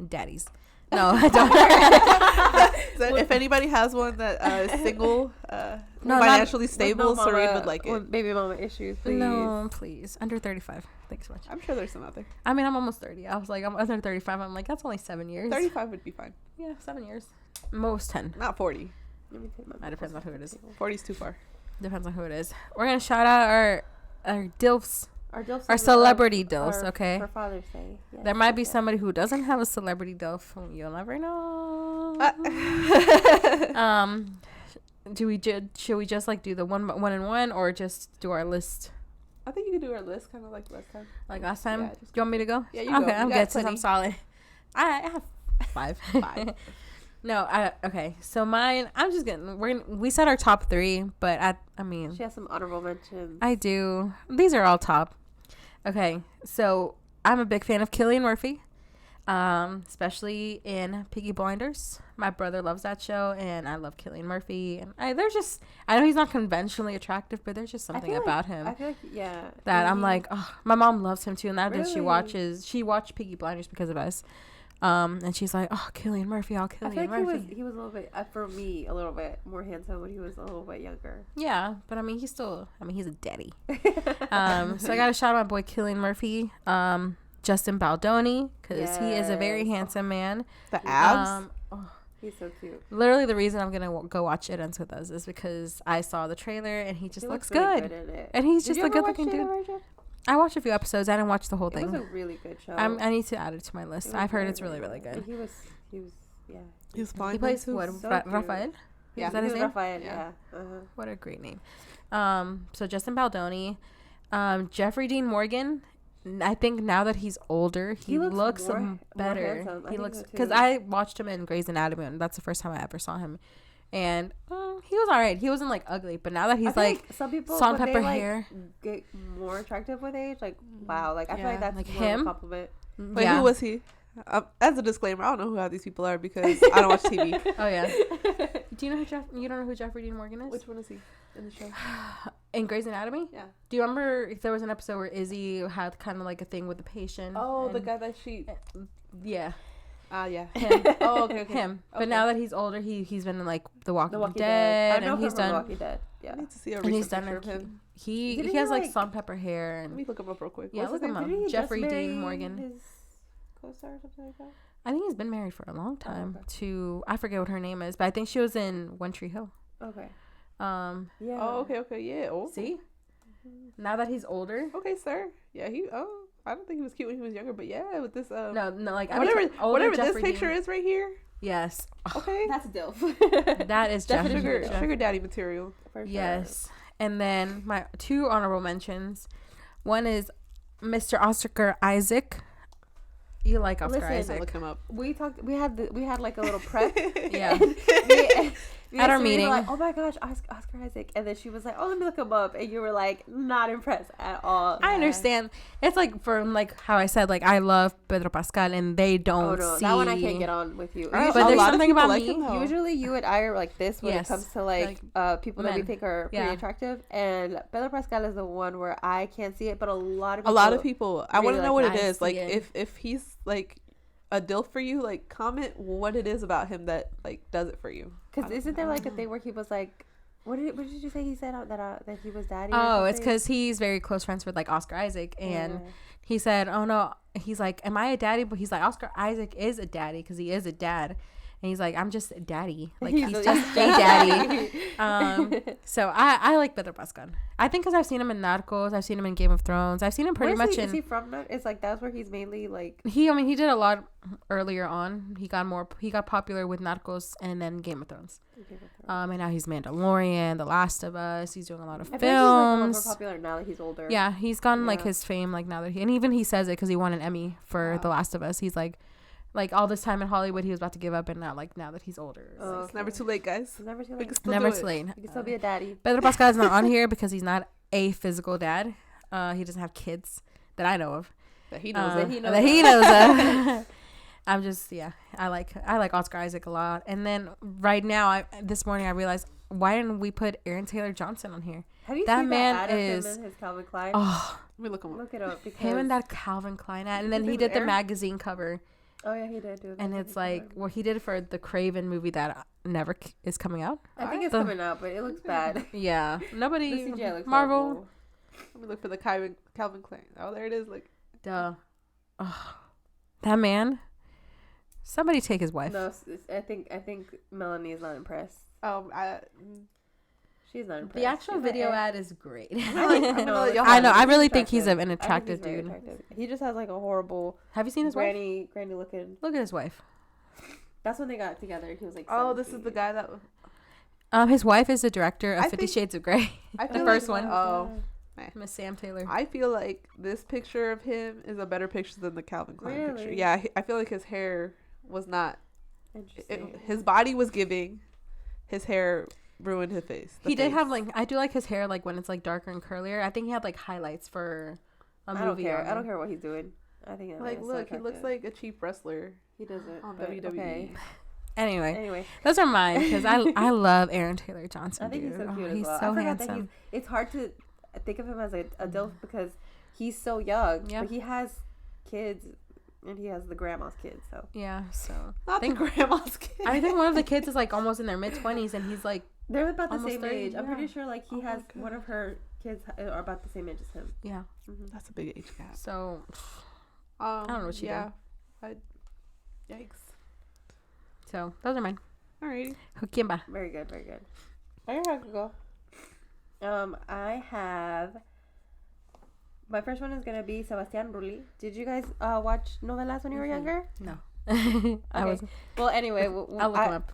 daddies. No, I don't. So if anybody has one that is single, No, financially stable, Cerise would like it. With baby mama issues, please. No, please. Under 35. Thanks so much. I'm sure there's some out there. I mean, I'm almost 30. I was like, I'm under 35. I'm like, that's only 7 years. 35 would be fine. Yeah, 7 years. Most 10. Not 40. Let me take my That depends on who it is. 40's too far. Depends on who it is. We're going to shout out our DILFs. Our DILFs. Our celebrity DILFs, okay? For Father's Day. Yes, There might be yes. somebody who doesn't have a celebrity DILF. You'll never know. Should we just like do the one and one, or just do our list I think you could do our list kind of like last time. like last time? Yeah, Do you want me to go? Yeah, you okay, go. I'm You good got since I'm plenty. solid. I have 5. 5. No, okay. So mine, I'm just getting. We said our top 3, but I mean, She has some honorable mentions. I do. These are all top. Okay, so I'm a big fan of Cillian Murphy, especially in Peaky Blinders. My brother loves that show, and I love Cillian Murphy. And I know he's not conventionally attractive, but there's just something about him I feel like, yeah. that I'm like, oh, my mom loves him too, and that she Really? watched Peaky Blinders because of us. And she's like, oh, Cillian Murphy, I feel Cillian like Murphy. he was a little bit, for me, a little bit more handsome when he was a little bit younger. Yeah, but I mean, he's a daddy. So I got to shout out my boy Cillian Murphy, Justin Baldoni, because he is a very Yes. handsome man. The abs? He's so cute. Literally, the reason I'm gonna go watch It Ends With Us is because I saw the trailer and he just He looks really good. in it. And he's Did just you a ever good watch looking Shade dude. of Rachel? I watched a few episodes. I didn't watch the whole It thing. was a really good show. I need to add it to my It list. was I've heard very, it's really, very really good. good. And he was, yeah. He's fine. He plays too. what? So cute. Rafael? Yeah. Is that his He was name? Raphael, Yeah. yeah. What a great name. So Justin Baldoni, Jeffrey Dean Morgan. I think now that he's older, he looks more better. handsome. I He think looks so, too. because I watched him in Grey's Anatomy, and that's the first time I ever saw him. And he was alright. He wasn't like ugly, but now that he's I feel like some people salt and when pepper they, like, hair. get more attractive with age, like wow, like I feel Yeah. like that's Like more of a him? compliment. Wait, who was he? As a disclaimer, I don't know who half these people are because I don't watch TV. Oh yeah. Do you know you don't know who Jeffrey Dean Morgan is? Which one is he in the show? In Grey's Anatomy? Yeah. Do you remember if there was an episode where Izzy had kind of like a thing with the patient? Oh, the and- guy that she. Yeah. Yeah. Him. Oh, okay. Him. But Okay. now that he's older, he's been in like The Walking, The Walking Dead, Dead. I know and him he's from The done. Walking Dead. Yeah. I need to see a And he's recent done. picture of him. He Didn't has he, like like- salt and pepper hair, Let and me look him up real quick. yeah, What's look his him name? up. Didn't he just Jeffrey marry Dean Morgan. his co-star or something like that? I think he's been married for a long time okay. to I forget what her name is, but I think she was in One Tree Hill. Okay. Yeah. Oh, okay. Yeah. Oh. See, now that he's older. Okay, sir. Yeah, he. Oh, I don't think he was cute when he was younger, but yeah, with this. No, like Whatever. Whatever this Jeffrey picture Dean. is right here. Yes, Okay. That's DILF. that is Definitely Jeffrey. Sugar daddy material. For sure. Yes. And then my 2 honorable mentions. One is Mr. Oscar Isaac. You like Oscar Listen, Isaac. Look him up. We talked. We had like a little prep. Yeah. Me At and our Serena were meeting. like, oh my gosh, Oscar Isaac, and then she was like, oh, let me look him up, and you were like, not impressed at all. I understand. It's like from like how I said, like I love Pedro Pascal and they Oh don't no, see that one I can't get on with you. But But there's lot of something people about like me. him, though. Usually you and I are like this when Yes. it comes to like people that we men. think are pretty Yeah. attractive, and Pedro Pascal is the one where I can't see it, but a lot of people I want to really know like what it that. I is. Like see it. if he's like a DILF for you, like comment what it is about him that like does it for you. because isn't there like a thing where he was like, what did you say he said that he was daddy? Oh, or it's something? because he's very close friends with like Oscar Isaac, and Yeah. he said, "Oh no," he's like, "Am I a daddy?" But he's like, Oscar Isaac is a daddy because he is a dad, and he's like, "I'm just a daddy, like he's just a daddy." So I like Pedro Pascal. I think because I've seen him in Narcos, I've seen him in Game of Thrones, I've seen him pretty Where much is he in. from? It's like that's where he's mainly like. I mean, he did a lot earlier on. He got popular with Narcos and then Game of Thrones. And now he's Mandalorian, The Last of Us. He's doing a lot of I feel like he's like a lot more films. popular now that he's older. Yeah, he's gotten like Yeah. his fame like now that and even he says it because he won an Emmy for The Last of Us. He's like, Like all this time in Hollywood, he was about to give up, and now that he's older, So it's never too late, guys. It's never too We late. can still never do too it. late. You can still be a daddy. Pedro Pascal is not on here because he's not a physical dad. He doesn't have kids that I know of. That he knows. That he knows That he knows of. I'm just I like Oscar Isaac a lot. And then right now, this morning I realized, why didn't we put Aaron Taylor Johnson on here? Have you That seen man that ad is- of him and his Calvin Klein? Oh, Let me look him up. Look it up. Because him and that Calvin Klein ad. And then His he name's did the Aaron? magazine cover. Oh yeah, he did do it. And it's like, well, he did it for the Craven movie that never is coming out. I think it's the- coming out, but it looks bad. Yeah, The nobody. CGI looks Marvel. horrible. Let me look for the Calvin Klein. Oh, there it is. Like, Duh. Oh, that man. Somebody take his wife. No, I think Melanie is not impressed. I She's not impressed. The actual She's like, video eh. ad is great. I'm gonna let y'all I have know. it. I really He's think he's attractive. an I think attractive he's very dude. attractive. He just has like a horrible Have you seen his wife? granny looking. Look at his wife. That's when they got together. He was like, Oh, this is 17. the guy that. His wife is the director of I 50 think- Shades of Grey. I The feel first like, one. Oh, Miss Sam Taylor. I feel like this picture of him is a better picture than the Calvin Klein picture. Really? Yeah, I feel like his hair was not. Interesting. His body was giving. His hair ruined his face. He did have I do like his hair when it's darker and curlier. I think he had highlights for a movie. I don't care. on I don't there. care what he's doing. I think that Like, man is so look, he looks attractive. like a cheap wrestler He doesn't. on but WWE. Okay. Anyway, those are mine because I love Aaron Taylor Johnson. I think dude. he's so Oh, cute he's as well. so I forgot handsome. that it's hard to think of him as a DILF because he's so young. Yeah. But he has kids and he has the grandma's kids. So Yeah, so Not the grandma's kid. I think one of the kids is almost in their mid-20s, and he's they're about the Almost same 30, age. I'm yeah. pretty sure he Oh my has God. one of her kids are about the same age as him. yeah. That's a big age gap. So I don't know what she did. Yikes. So those are mine. Alrighty. ¿Quién va? Very good, very good. I know how to go. I have my first one is gonna be Sebastián Rulli. Did you guys watch novelas when you were younger? No. Okay. I was. Well, anyway, I'll look him up.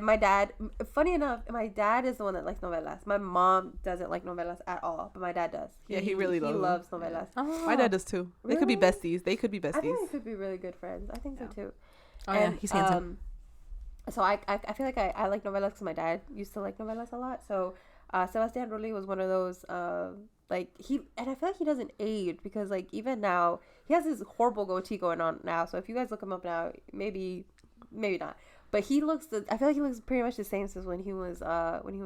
my dad. Funny enough, my dad is the one that likes novelas. My mom doesn't like novelas at all, but my dad does. Yeah, he really loves them. novelas. Oh. My dad does too. They could be Really? besties. They could be I think besties. they could be really good friends. I think so too. Oh yeah, he's handsome. So I feel like I like novelas because my dad used to like novelas a lot. So Sebastián Rulli was one of those and I feel like he doesn't age because even now he has this horrible goatee going on now. So if you guys look him up now, maybe not. But I feel like he looks pretty much the same as when he was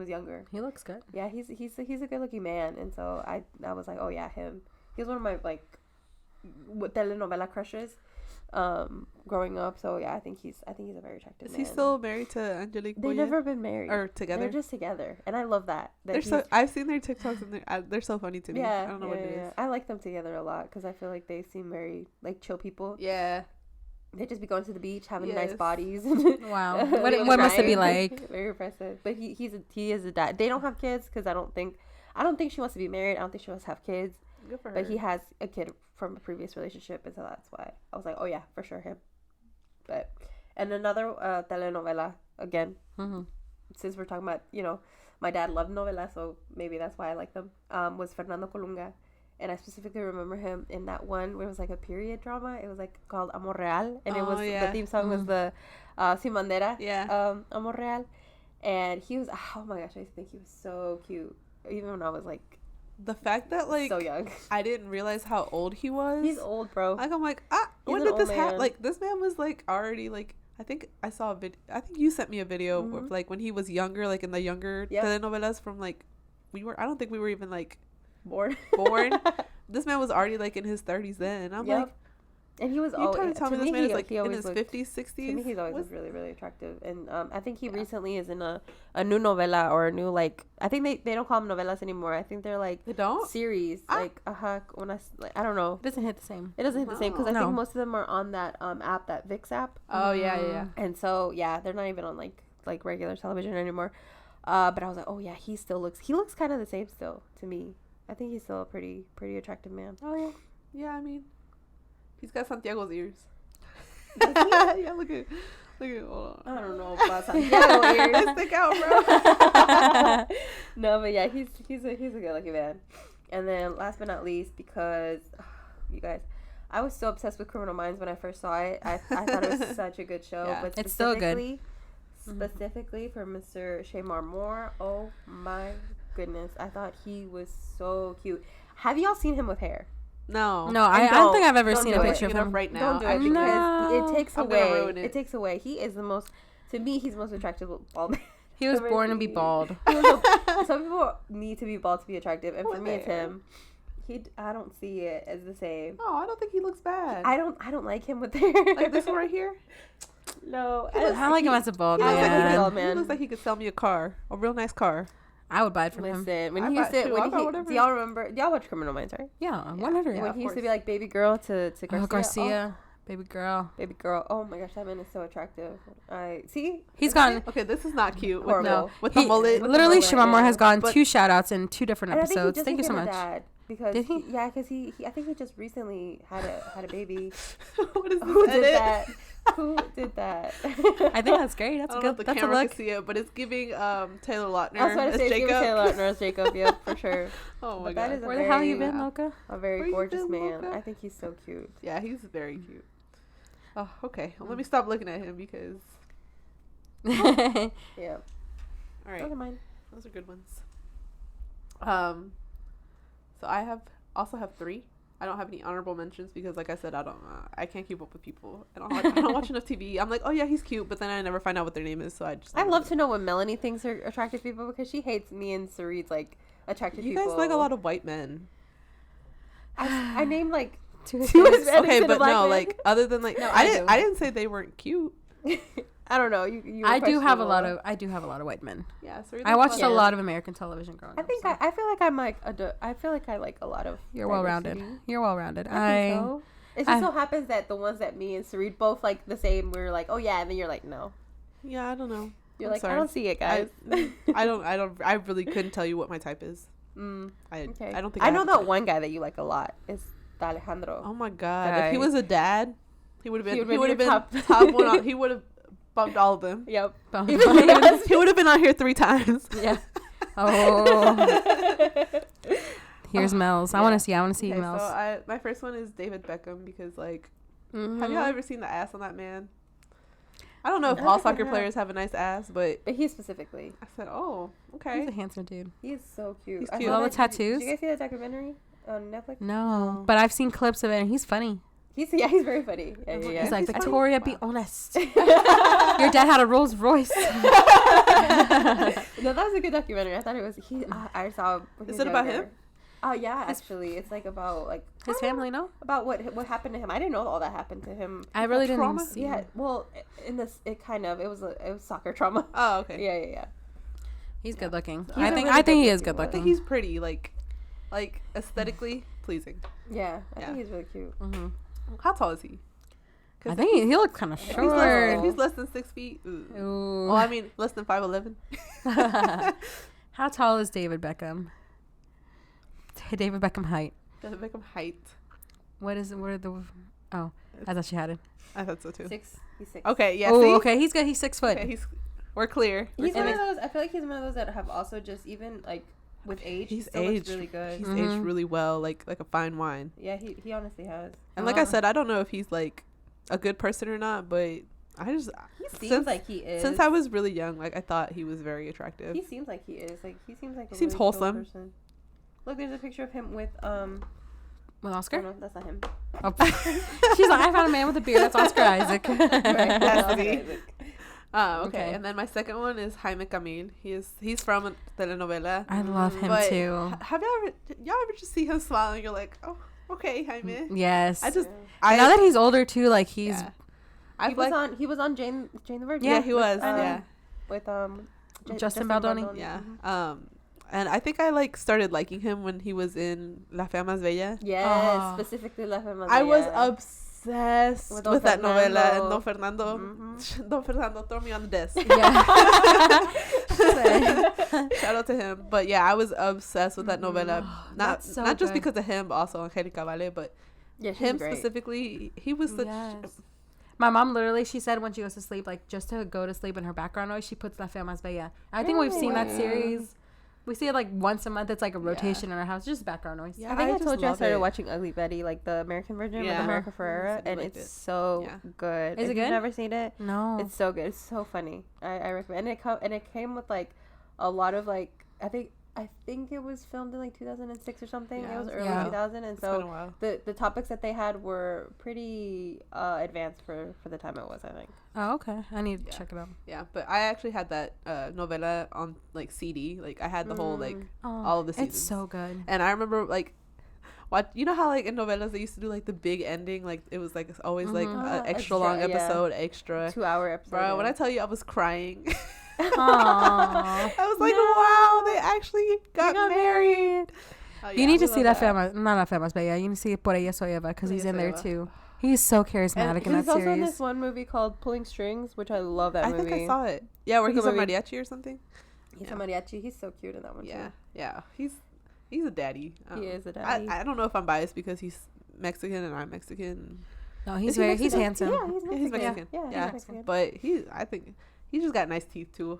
younger. He looks good. Yeah, he's a good looking man, and so I was like, oh yeah, him. He was one of my telenovela crushes, growing up. So yeah, I think he's a very attractive Is man. he still married to Angelique They've Boyer? never been married. Or together? They're just together, and I love that. They're so. I've seen their TikToks and they're so funny to me. Yeah, I don't know what it is. I like them together a lot because I feel like they seem very chill people. Yeah. They just be going to the beach, having nice Yes. bodies. Wow. What must it be like? Very impressive. But he is a dad. They don't have kids because I don't think she wants to be married. I don't think she wants to have kids. Good for her. But he has a kid from a previous relationship, and so that's why I was like, oh yeah, for sure him. And another telenovela again. Mm-hmm. Since we're talking about my dad loved novelas, so maybe that's why I like them. Was Fernando Colunga. And I specifically remember him in that one where it was a period drama. It was called Amor Real, and it was the theme song was the Sin Bandera. Yeah. Amor Real, and he was oh my gosh, I think he was so cute. Even when I was the fact that so young, I didn't realize how old he was. he's old, bro. I'm like, He's when an did this old happen? man. This man was already I think I saw a video. I think you sent me a video Mhm. of when he was younger, in the younger Yep. telenovelas from I don't think we were even Born. This man was already in his 30s then. I'm like, and he was you always trying to tell me to this man is he in always his looked- 50s, 60s? To me, he's always What's- looked really, really attractive. And I think he recently is in a new novela or a new I think they don't call them novelas anymore. I think they're They don't? series. I don't know. It doesn't hit the same. It doesn't hit the same because I No. think most of them are on that app, that VIX app. Oh, yeah. And so yeah, they're not even on regular television anymore. But I was like, oh yeah, he looks kind of the same still to me. I think he's still a pretty attractive man. Oh, yeah. Yeah, I mean, he's got Santiago's ears. Does he? Yeah, look at hold on. I don't know about Santiago They ears. stick out, bro. No, but yeah, he's a good looking man. And then last but not least, because you guys, I was so obsessed with Criminal Minds when I first saw it. I thought it was such a good show. Yeah. But It's so good. Specifically for Mr. Shamar Moore, oh my goodness. I thought he was so cute. Have y'all seen him with hair? No. No, I don't think I've ever don't seen do a it. picture of Looking it him. up right now. Don't do it No. because it takes I'm gonna away. ruin it. It takes away. He is the most, to me, he's the most attractive bald man. He was I've ever born to be seen. bald. Some people need to be bald to be attractive, and for Poor me, it's man. him. I don't see it as the same. Oh, I don't think he looks bad. I don't like him with hair. like this one right here. No, I like him as a bald he looks like man. a bald He man. looks like he could sell me a car, a real nice car. I would buy it from him. Listen, when I he used bought to, two. when I bought he, whatever. do y'all remember? Y'all watch Criminal Minds, right? Yeah, 100. Yeah, When of he used to course. be like baby girl to Garcia. Oh, Garcia, baby girl. Baby girl. Oh my gosh, that man is so attractive. I see. He's gone. Okay, this is not cute. With Horrible. with the mullet. Literally, mullet, Shimamore yeah. has gotten But- 2 shout outs in 2 different And I think he episodes. just Thank you so became a much. dad because Did he? Yeah, because he I think he just recently had a baby. What is this Who edit? did that? Who did that? I think that's great. That's I a don't know if good. the That's a camera look. can see it, but it's giving Taylor Lautner I was about to as say Jacob. Taylor Lautner as Jacob. Yep, for sure. Oh my But that god. is a Where the hell you very- been, Loca? A Where very you gorgeous been, man. Luca? I think he's so cute. Yeah, he's very cute. Oh, okay. Well, let me stop looking at him because. Yeah. All right. Those are mine. Those are good ones. So I also have 3. I don't have any honorable mentions because, like I said, I can't keep up with people. I don't watch enough TV. I'm like, oh yeah, he's cute, but then I never find out what their name is, so I just. I love to know what Melanie thinks are attractive people because she hates me and Sareed's like attractive You people. guys like a lot of white men. I named like Two Hispanics Okay, and a but black no, man. like other than like No, I I do. didn't say they weren't cute. I don't know. You I do have a lot of white men. Yeah, so I watched Yeah. a lot of American television growing I up. think so. I feel like I'm like I feel like I like a lot of. You're well rounded. diversity. You're well rounded. I think so. It just I- so happens that the ones that me and Sareed both like the same. We're like, oh yeah, and then you're like, no. Yeah, I don't know. You're I'm like, sorry. I don't see it, guys. I really couldn't tell you what my type is. Okay. I don't think I know have a that type. one guy that you like a lot is Alejandro. Oh my god! That If he guy. was a dad, he would have been. He He would have your been top- top one. He would have bumped all of them. Yep. He would have been on here 3 times. Yeah. Oh. Here's Mel's. I want to see. I want to see Okay, Mel's. so my first one is David Beckham because like, Mhm. have y'all ever seen the ass on that man? I don't know if all soccer players have a nice ass, but But he specifically, I said, oh, He's okay. a handsome dude. he is so cute. He's I cute. saw All the that- tattoos? Did you guys see that documentary on Netflix? No, but I've seen clips of it, and he's funny. He's very funny. Yeah, yeah, yeah. He's like, He's funny. Victoria, be Wow. honest. Your dad had a Rolls Royce. No, that was a good documentary. I thought it was. I saw. when he Is was it about younger. him? Oh yeah, actually, it's like about like His family, no? about what happened to him. I didn't know all that happened to him. I really didn't trauma? see. Yeah, well, in this, it was soccer trauma. Oh, okay. Yeah, yeah. He's good looking. He's I a think really he good is good looking I think looking. he's pretty, like aesthetically pleasing. Yeah, I Yeah. think he's really cute. Mhm. How tall is he? 'Cause I think he looks kind of if he's, short. if he's less than 6 feet, ooh. Ooh. Well, I mean, less than 5'11". How tall is David Beckham? David Beckham height. David Beckham height. What are the? Oh, I thought she had it. I thought so too. He's 6. Okay, yeah. Oh, see? okay. He's good. He's 6 foot. Okay, we're clear. He's We're one clear. of those. I feel like he's one of those that have also just even like with age. He's he still looks aged really good. He's Mhm. aged really well, like a fine wine. Yeah, he honestly has. And like I said, I don't know if he's like a good person or not, but I just He seems like he is. since I was really young, like I thought he was very attractive. He seems like he is. Like he seems like a He seems really wholesome. Chill person. Look, there's a picture of him with With Oh, Oscar? no, that's not him. Oh. She's like, I found a man with a beard. That's Oscar Isaac. Right, Has that's to be. Isaac. Okay. Okay. And then my second one is Jaime Camil. He's from a telenovela. I love him But too. Have y'all ever just see him smile and you're like, oh, okay, Jaime. Yes. I just now that he's older too, like he's yeah. I He was on Jane the Virgin. yeah, he was um, yeah. with Justin Baldoni. Yeah. And I think I started liking him when he was in La Fea Más Bella. Yes, Oh. specifically La Femme I was Bella. obsessed With with, Don that novela Fernando. and Don Fernando. Mhm. Don Fernando throw me on the desk. yeah. Shout out to him. But yeah, I was obsessed with that novela. Not That's so not just good. because of him, but also Angelica Vale, but Yeah, she's him great. specifically. He was such. Yes. My mom literally, she said when she goes to sleep, like just to go to sleep in her background noise, she puts La Fea Más Bella. I think we've seen that Really? series We see it like once a month. It's like a rotation in our house. Just background noise. Yeah, I think I just told you I love started it. watching Ugly Betty, like the American version with Yeah. America Ferrera, Said you and liked it's it. so Yeah. good. Is it If good? you've never seen it, No. it's so good. It's so funny. I recommend. And it came with like a lot of like I think it was filmed in like 2006 or something. Yeah, It was it's early been- 2000, and It's been a so while. the topics that they had were pretty advanced for the time it was. I think. Oh, okay. I need to Yeah. check it out. Yeah, but I actually had that novela on like CD. Like I had the whole like all of the seasons. It's so good. And I remember like what you know how like in novelas they used to do like the big ending, like it was like always like Mhm. an extra long Extra, yeah. episode, extra. 2-hour episode. Bro, when yeah. I tell you I was crying, Aww. I was like, wow, they actually got married. Oh, You yeah, need we to see love that famous, not famous, but yeah, you need to see Por ella soy Eva because Por he's ella in soy there Eva. too. He's so And charismatic in that he's also in series. this one movie called Pulling Strings, which I love that I movie. think I saw it. Yeah, where It's he's a a movie. mariachi or something. He's Yeah. a mariachi. He's so cute in that one Yeah, yeah, he's a daddy. He is a daddy. I don't know if I'm biased because he's Mexican and I'm Mexican, No, he's Is he very, he's Mexican? handsome. Yeah, he's Yeah, Mexican. he's Mexican. Yeah, Yeah. he's Mexican. but I think he just got nice teeth too.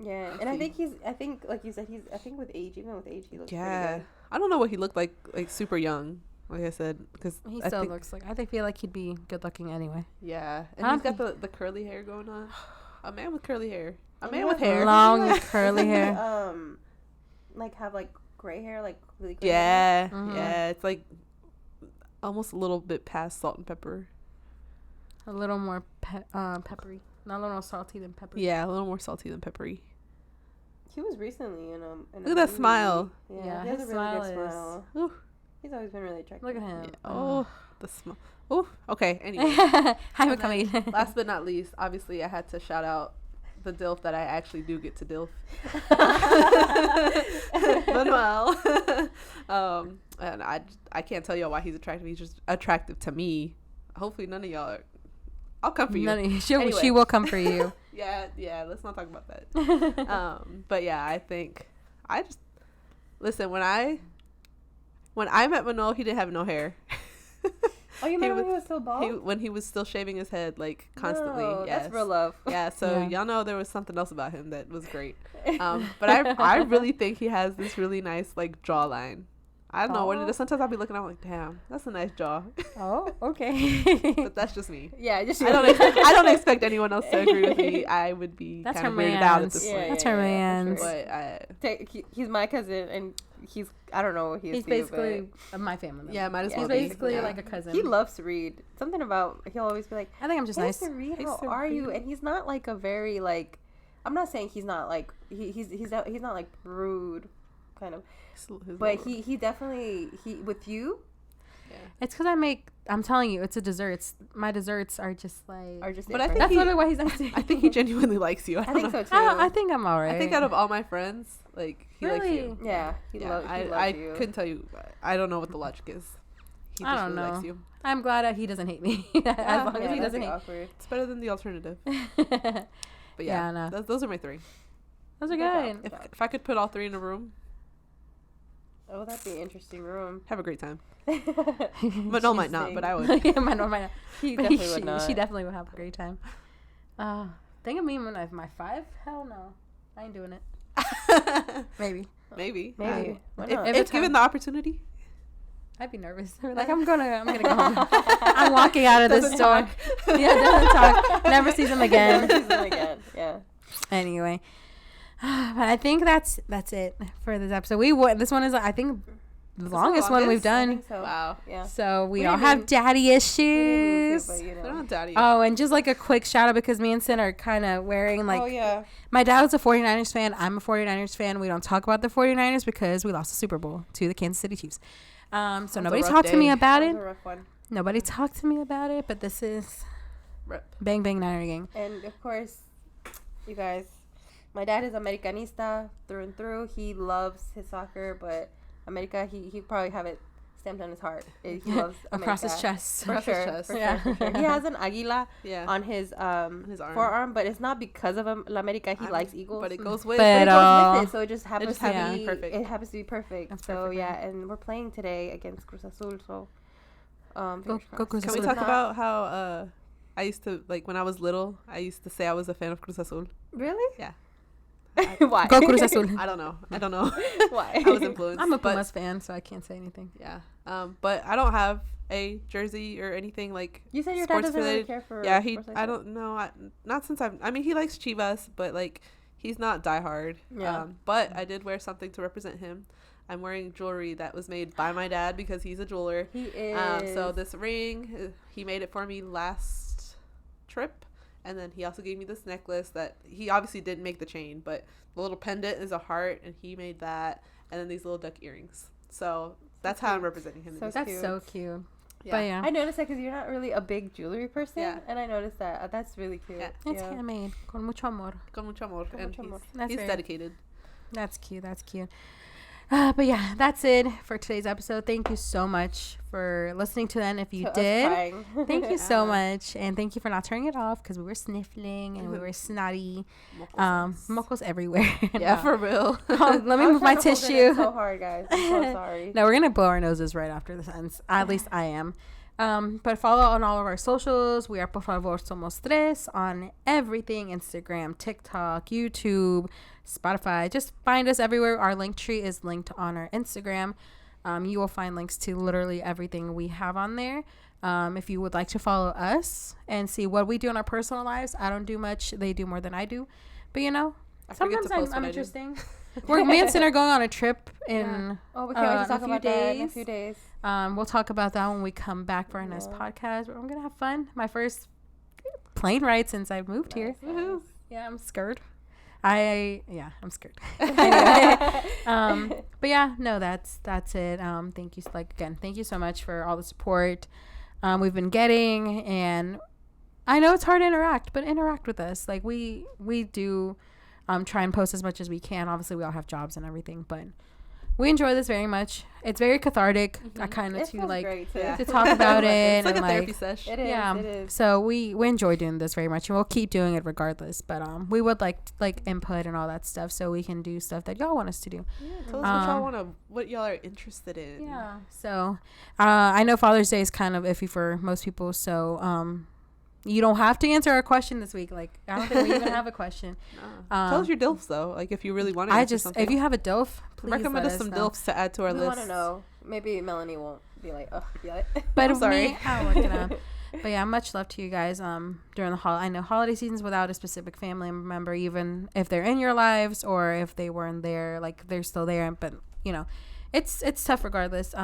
Yeah, and I think like you said, I think with age, even with age, he looks Yeah, pretty I don't know what he looked like super young. Like I said, because He I still think, looks like, I feel like he'd be good looking anyway. yeah, and I he's don't got the curly hair going on. A man with curly hair. A And man he with has hair. Long curly good. hair. Like have like gray hair, like really gray hair. Yeah, Mhm. yeah. It's like almost a little bit past salt and pepper. A little more peppery. Not a little more salty than peppery. Yeah, a little more salty than peppery. He was recently in a Look at that movie. smile. Yeah, Yeah, he has his a really good smile is- smile. Ooh. He's always been really attractive. Look at him. Yeah. Oh, the smile. Oh, okay. Anyway, Hi, And McCummy. last but not least, obviously, I had to shout out the DILF that I actually do get to DILF. Manuel. And I can't tell y'all why he's attractive. He's just attractive to me. Hopefully, none of y'all are. I'll come for you. Anyway. She will come for you. Yeah. Let's not talk about that. But yeah, I think I just listen when I met Manuel, he didn't have no hair. Oh, you remember when he was still bald? When he was still shaving his head like constantly. No, Yes. that's real love. Yeah, so Yeah. y'all know there was something else about him that was great. But I really think he has this really nice like jawline. I don't know what it is. Sometimes I'll be looking, I'm like, damn, that's a nice jaw. Oh, okay. But that's just me. Yeah, just I don't expect anyone else to agree with me. I would be That's kind her of weirded out at man's. this Yeah, point. That's her for man's. sure. But He's my cousin, and he's I don't know what he is. He's to you, basically of my family. yeah, might as Yeah, well He's be. basically Yeah. like a cousin. but he loves to read. Something about he'll always be like, I think I'm just "Hey, nice. Mr. Reed, Hey, how Mr. are you?" Reed. And he's not like a very like. I'm not saying he's not like he's not like rude, kind of. But he definitely with you It's because I'm telling you, it's a dessert. My desserts are just like. are just. But I different. think That's he- literally why he's nice to me. I think he genuinely likes you. I think so too. I think I'm alright. I think out of all my friends, like he likes Really? you. Yeah, he Yeah, loves I you. couldn't tell you. I don't know what the logic is. He I just don't really likes know. you. I'm glad that he doesn't hate me. As long as he that'd doesn't be hate. awkward. It's better than the alternative. Those But yeah, Yeah, no. those are my three. are Good good. job. If I could put all three in a room, Oh, that'd be an interesting room. have a great time. But But no, might not. But I would. Yeah, might not. He But definitely would not. She definitely would have a great time. Think of me when I have my 5? Hell no. I ain't doing it. Maybe. Maybe. Maybe. Why If, not? if given the opportunity. I'd be nervous. Like I'm gonna go home. I'm walking out of this Doesn't store. talk. Yeah, doesn't talk. Never sees him again. Never sees him again. Yeah. Anyway, but I think that's it for this episode. This one is I think the the longest one we've longest? I done. think so. Wow. Yeah. So we We all didn't have even- daddy We didn't mean issues. to, but, you They're know. not daddy. Oh, and just like a quick shout out because me and Sin are kind of wearing like Oh yeah. my dad was a 49ers fan. I'm a 49ers fan. We don't talk about the 49ers because we lost the Super Bowl to the Kansas City Chiefs. So a nobody rough talked to me day. about That it. was a rough one. Nobody talked to me about it, but this is Rep. Bang Bang Niner Gang. And of course, you guys, my dad is Americanista through and through. He loves his soccer, but America, he probably have it stamped on his heart. He loves Across his America. chest. For Across his sure, chest. for Yeah. sure, for sure. He has an águila Yeah. on his arm. forearm, but it's not because of La America. He likes eagles. But it goes with. But, But it goes uh, with it, so it just happens just to happens be to be perfect. It happens to be perfect. That's So perfect, yeah, and we're playing today against Cruz Azul. So Go fingers crossed. Cruz Can we Azul. talk about how I used to, like, when I was little, I used to say I was a fan of Cruz Azul. Really? I Why? Go Cruz Azul. I don't know. Why? I was influenced. I'm a but- Pumas fan, so I can't say anything. Yeah. But I don't have a jersey or anything like You said your dad sports doesn't really related. care for. Yeah, sports like I that. don't know. Not since I mean, he likes Chivas, but like he's not diehard. Yeah. But I did wear something to represent him. I'm wearing jewelry that was made by my dad because he's a jeweler. He is. So this ring, he made it for me last trip. And then he also gave me this necklace that he obviously didn't make the chain, but the little pendant is a heart, and he made that. And then these little duck earrings. So that's how I'm representing him. So in these. That's cute. so cute. Yeah. But yeah, I noticed that because you're not really a big jewelry person, Yeah. and I noticed that. That's really cute. Yeah. it's handmade con mucho amor. Con mucho amor. Con And mucho amor. That's he's very- dedicated. That's cute. That's cute. But yeah, that's it for today's episode. Thank you so much for listening to that. If you To us did, crying. thank you so Yeah. much, and thank you for not turning it off because we were sniffling and we were snotty, Mocos. mocos everywhere. Yeah, for real. Oh, let me I was move my trying to hold it in tissue. so hard, guys. I'm so sorry. No, we're gonna blow our noses right after this ends. At least I am. But follow on all of our socials. We are Por Favor Somos Tres on everything: Instagram, TikTok, YouTube, Spotify. Just find us everywhere. Our link tree is linked on our Instagram. You will find links to literally everything we have on there. If you would like to follow us and see what we do in our personal lives, I don't do much. They do more than I do. But you know, I forget sometimes to post I'm what I do. interesting. Me and Sin are going on a trip in. Oh, we can't wait to in a talk few about that in a days. few days. We'll talk about that when we come back for our next Yeah. podcast. I'm gonna have fun. My first plane ride since I've moved here. Nice, nice. Yeah, I'm scared. I'm scared. Anyway, but yeah, no, that's it. Thank you. Thank you so much for all the support we've been getting, and I know it's hard to interact, but interact with us. Like we do try and post as much as we can. Obviously, we all have jobs and everything, but we enjoy this very much. It's very cathartic. I kind of It to feels like great too. Yeah. to talk about it It's like and a therapy like. sesh. It is. Yeah, It is. so we enjoy doing this very much, and we'll keep doing it regardless. But we would like input and all that stuff, so we can do stuff that y'all want us to do. Yeah, tell us what y'all are interested in. Yeah. So I know Father's Day is kind of iffy for most people, so you don't have to answer our question this week. Like I don't think we even have a question. Tell us your DILFs though, like if you really want to. I just if you have a DILF, please recommend let us some know. DILFs to add to our We list. want to know. Maybe Melanie won't be like, oh, yeah. But I'm sorry. I'll look it up. But yeah, much love to you guys. During the I know holiday seasons without a specific family member, even if they're in your lives or if they weren't there, like they're still there. But you know, it's tough regardless.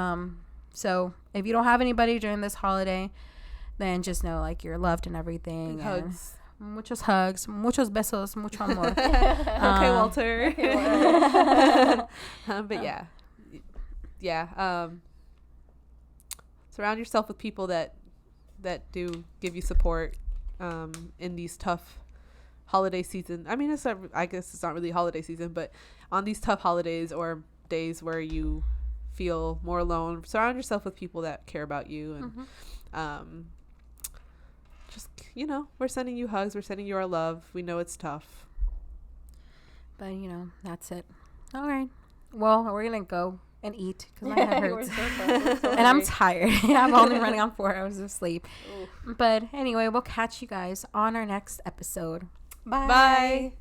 So if you don't have anybody during this holiday, then just know like you're loved and everything. Big hugs. Muchos hugs, muchos besos, mucho amor. Okay, Walter. Okay, Walter. But yeah. Surround yourself with people that do give you support in these tough holiday season. I mean, I guess it's not really holiday season, but on these tough holidays or days where you feel more alone, surround yourself with people that care about you and just, we're sending you hugs. We're sending you our love. We know it's tough. But that's it. All right. Well, we're gonna go and eat because my head We're hurts. so sorry. We're so And I'm sorry. tired. I'm only running on 4 hours of sleep. Oof. But anyway, we'll catch you guys on our next episode. Bye. Bye.